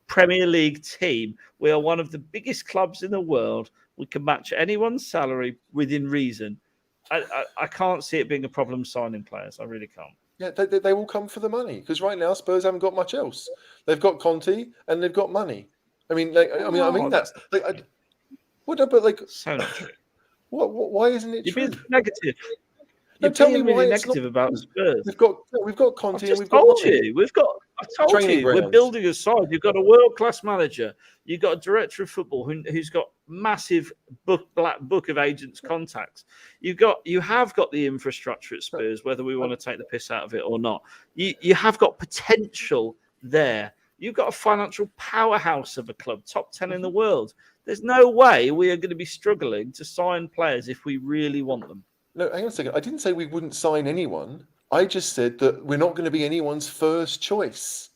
Premier League team. We are one of the biggest clubs in the world. We can match anyone's salary within reason. I can't see it being a problem signing players. I really can't. Yeah, they will come for the money because right now Spurs haven't got much else. They've got Conte and they've got money. I mean, that's so not true. Why isn't it true? You're being negative. No, tell me why really it's negative about Spurs. We've got Conte and we've got money. I told you, we're building a side. You've got a world-class manager. You've got a director of football who's got massive black book of agents contacts. You have got the infrastructure at Spurs, whether we want to take the piss out of it or not. You have got potential there. You've got a financial powerhouse of a club, top 10 in the world. There's no way we are going to be struggling to sign players if we really want them. No, hang on a second. I didn't say we wouldn't sign anyone. I just said that we're not going to be anyone's first choice,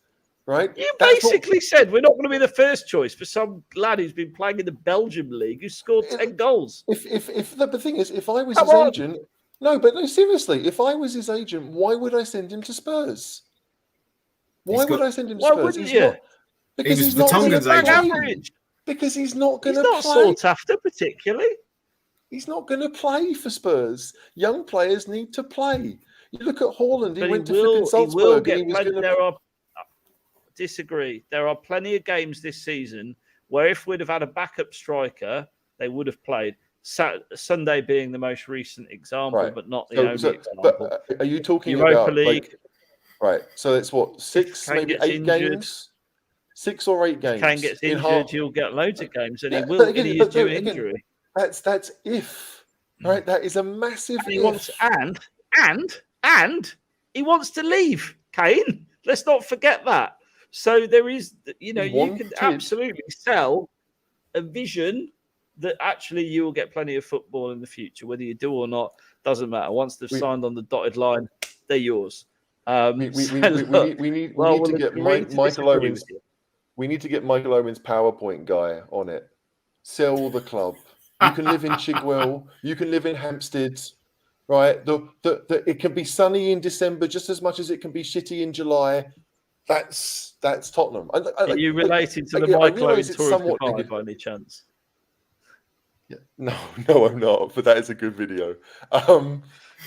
right? You basically said we're not going to be the first choice for some lad who's been playing in the Belgium league who scored 10 goals. If the thing is, if I was his agent, seriously, if I was his agent, why would I send him to Spurs? Why would I send him to Spurs? Why wouldn't you? Because he's not going to average. Because he's not going to play. He's not sought after particularly. He's not going to play for Spurs. Young players need to play. You look at Haaland. He went to flipping Salzburg. Disagree. There are plenty of games this season where if we'd have had a backup striker, they would have played. Sunday being the most recent example, but not the only example. But are you talking Europa about League? Right. So it's what, 6, maybe 8 games? 6 or 8 games. Kane gets injured, he'll get loads of games, and he will get his due injury. That's if, right? That is a massive and he if. Wants, and he wants to leave, Kane. Let's not forget that. So there is, you can absolutely sell a vision that actually you will get plenty of football in the future. Whether you do or not, doesn't matter. Once they've signed on the dotted line, they're yours. We need to get Michael Owen's. We need to get Michael Owen's PowerPoint guy on it. Sell the club. You can live in Chigwell. You can live in Hampstead. Right? It can be sunny in December just as much as it can be shitty in July. That's Tottenham. Are you related to the Michael Owen Tour of Dubai by any chance? Yeah. No, I'm not. But that is a good video.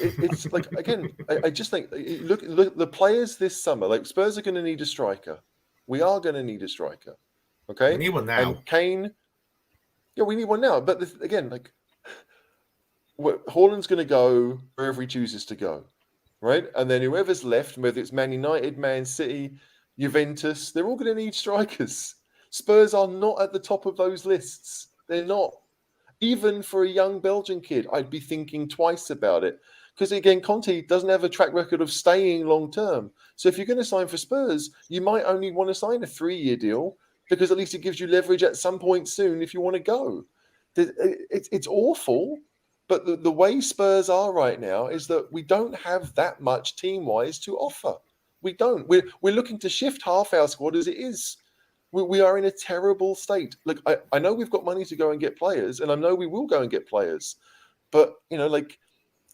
It's like, again, I just think look the players this summer. Like, Spurs are going to need a striker. We are going to need a striker. Okay, we need one now. And Kane, yeah, we need one now. But again, like, Haaland's going to go wherever he chooses to go, right? And then whoever's left, whether it's Man United, Man City, Juventus, they're all going to need strikers. Spurs are not at the top of those lists. They're not. Even for a young Belgian kid, I'd be thinking twice about it. Because, again, Conte doesn't have a track record of staying long term. So if you're going to sign for Spurs, you might only want to sign a 3-year deal, because at least it gives you leverage at some point soon if you want to go. It's awful, but the way Spurs are right now is that we don't have that much team-wise to offer. We don't. We're looking to shift half our squad as it is. We are in a terrible state. Look, I know we've got money to go and get players, and I know we will go and get players. But, like,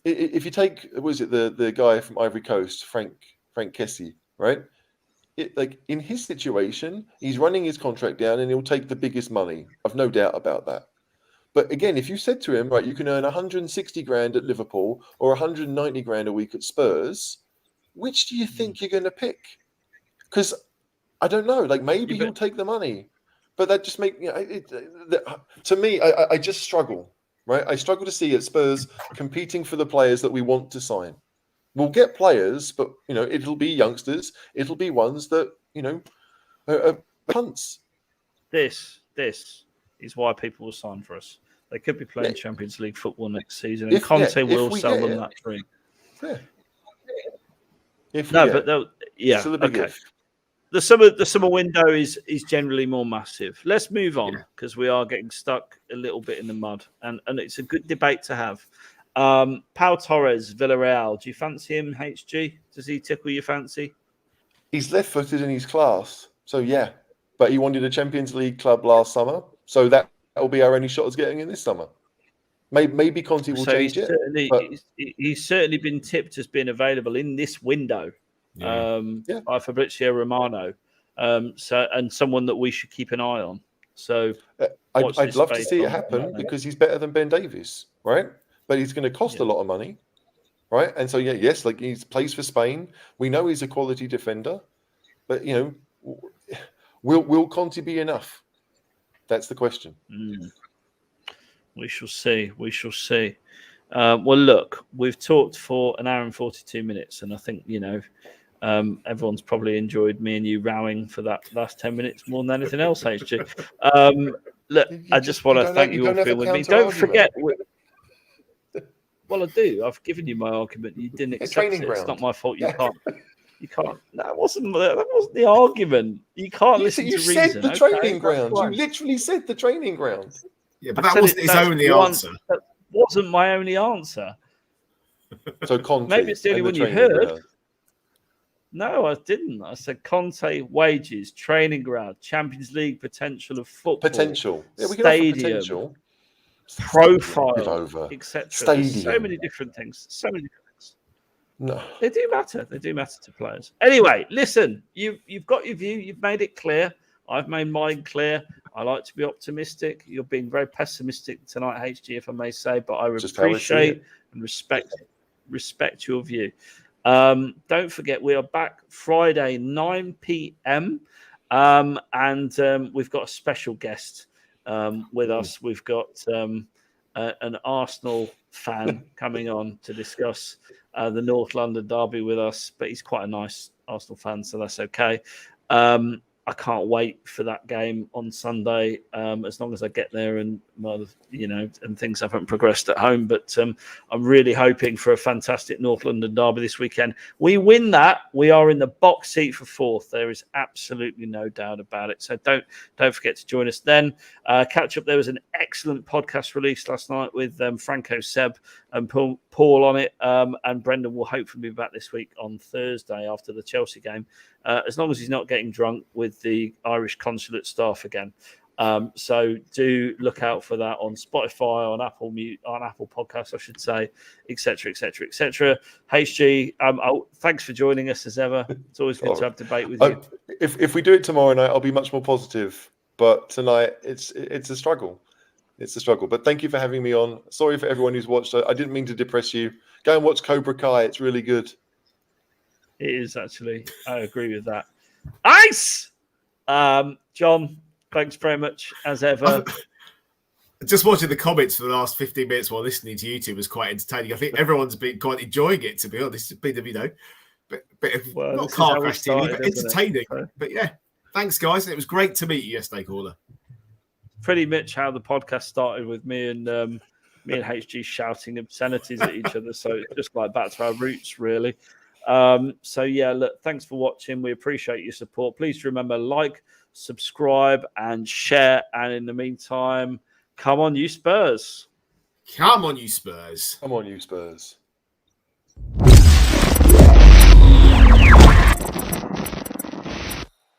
if you take, was it the guy from Ivory Coast, Frank Kessie, right? Like, in his situation, he's running his contract down and he'll take the biggest money. I've no doubt about that. But again, if you said to him, right, you can earn 160 grand at Liverpool or 190 grand a week at Spurs, which do you think you're going to pick? Because I don't know. Like, maybe he'll take the money, but that just makes to me. I just struggle, right? I struggle to see at Spurs competing for the players that we want to sign. We'll get players, but it'll be youngsters. It'll be ones that are punts. This is why people will sign for us. They could be playing Champions League football next season, and Conte will sell them that dream. Yeah. Okay. The summer window is generally more massive. Let's move on, because we are getting stuck a little bit in the mud, and it's a good debate to have. Pau Torres, Villarreal. Do you fancy him, HG? Does he tickle your fancy? He's left-footed in his class, so yeah. But he wanted a Champions League club last summer, so that will be our only shot at getting in this summer. Maybe Conte will change it. He's certainly been tipped as being available in this window. By Fabrizio Romano, and someone that we should keep an eye on. So I'd love to see it happen, because he's better than Ben Davies, right? But he's going to cost a lot of money, right? And so like, he plays for Spain. We know he's a quality defender, but will Conte be enough? That's the question. We shall see. Well, look, we've talked for an hour and 42 minutes, and I think everyone's probably enjoyed me and you rowing for that last 10 minutes more than anything else, HG. Look, I just want to thank you all for being with me. Don't forget. Well, I do. I've given you my argument. You didn't accept it. It's not my fault. You can't. That wasn't the argument. You can't listen to reason. You said the training ground. You literally said the training ground. Yeah, but that wasn't his only answer. That wasn't my only answer. So Conte. Maybe it's the only one you heard. No, I didn't. I said Conte, wages, training ground, Champions League potential of football. Potential. Yeah, we stadium. Can potential. Profile, etc. So many different things. No, they do matter. They do matter to players. Anyway, listen. You've got your view. You've made it clear. I've made mine clear. I like to be optimistic. You're being very pessimistic tonight, HG, if I may say. But I appreciate and respect your view. Don't forget, we are back Friday 9 p.m. And we've got a special guest with us. We've got an Arsenal fan coming on to discuss the North London derby with us, but he's quite a nice Arsenal fan, so that's okay. I can't wait for that game on Sunday, as long as I get there and and things haven't progressed at home. But I'm really hoping for a fantastic North London derby this weekend. We win that, we are in the box seat for fourth. There is absolutely no doubt about it. So don't forget to join us then. Catch up. There was an excellent podcast released last night with Franco Seb and Paul Paul on it, and Brendan will hopefully be back this week on Thursday after the Chelsea game, as long as he's not getting drunk with the Irish consulate staff again. So do look out for that on Spotify, on Apple Podcasts, I should say, etc., etc., etc. HG, thanks for joining us as ever. It's always good to have debate with you. If we do it tomorrow night, I'll be much more positive. But tonight, it's a struggle. It's a struggle. But thank you for having me on. Sorry for everyone who's watched. I didn't mean to depress you. Go and watch Cobra Kai. It's really good. It is, actually. I agree with that. Ice! John, thanks very much, as ever. Just watching the comments for the last 15 minutes while listening to YouTube was quite entertaining. I think everyone's been quite enjoying it, to be honest. It's been, bit of not car crash TV, but entertaining. But yeah, thanks, guys. It was great to meet you yesterday, caller. Pretty much how the podcast started with me and HG shouting obscenities at each other. So it's just like back to our roots, really. So yeah, look, thanks for watching. We appreciate your support. Please remember, like, subscribe, and share. And in the meantime, come on, you Spurs. Come on, you Spurs. Come on, you Spurs.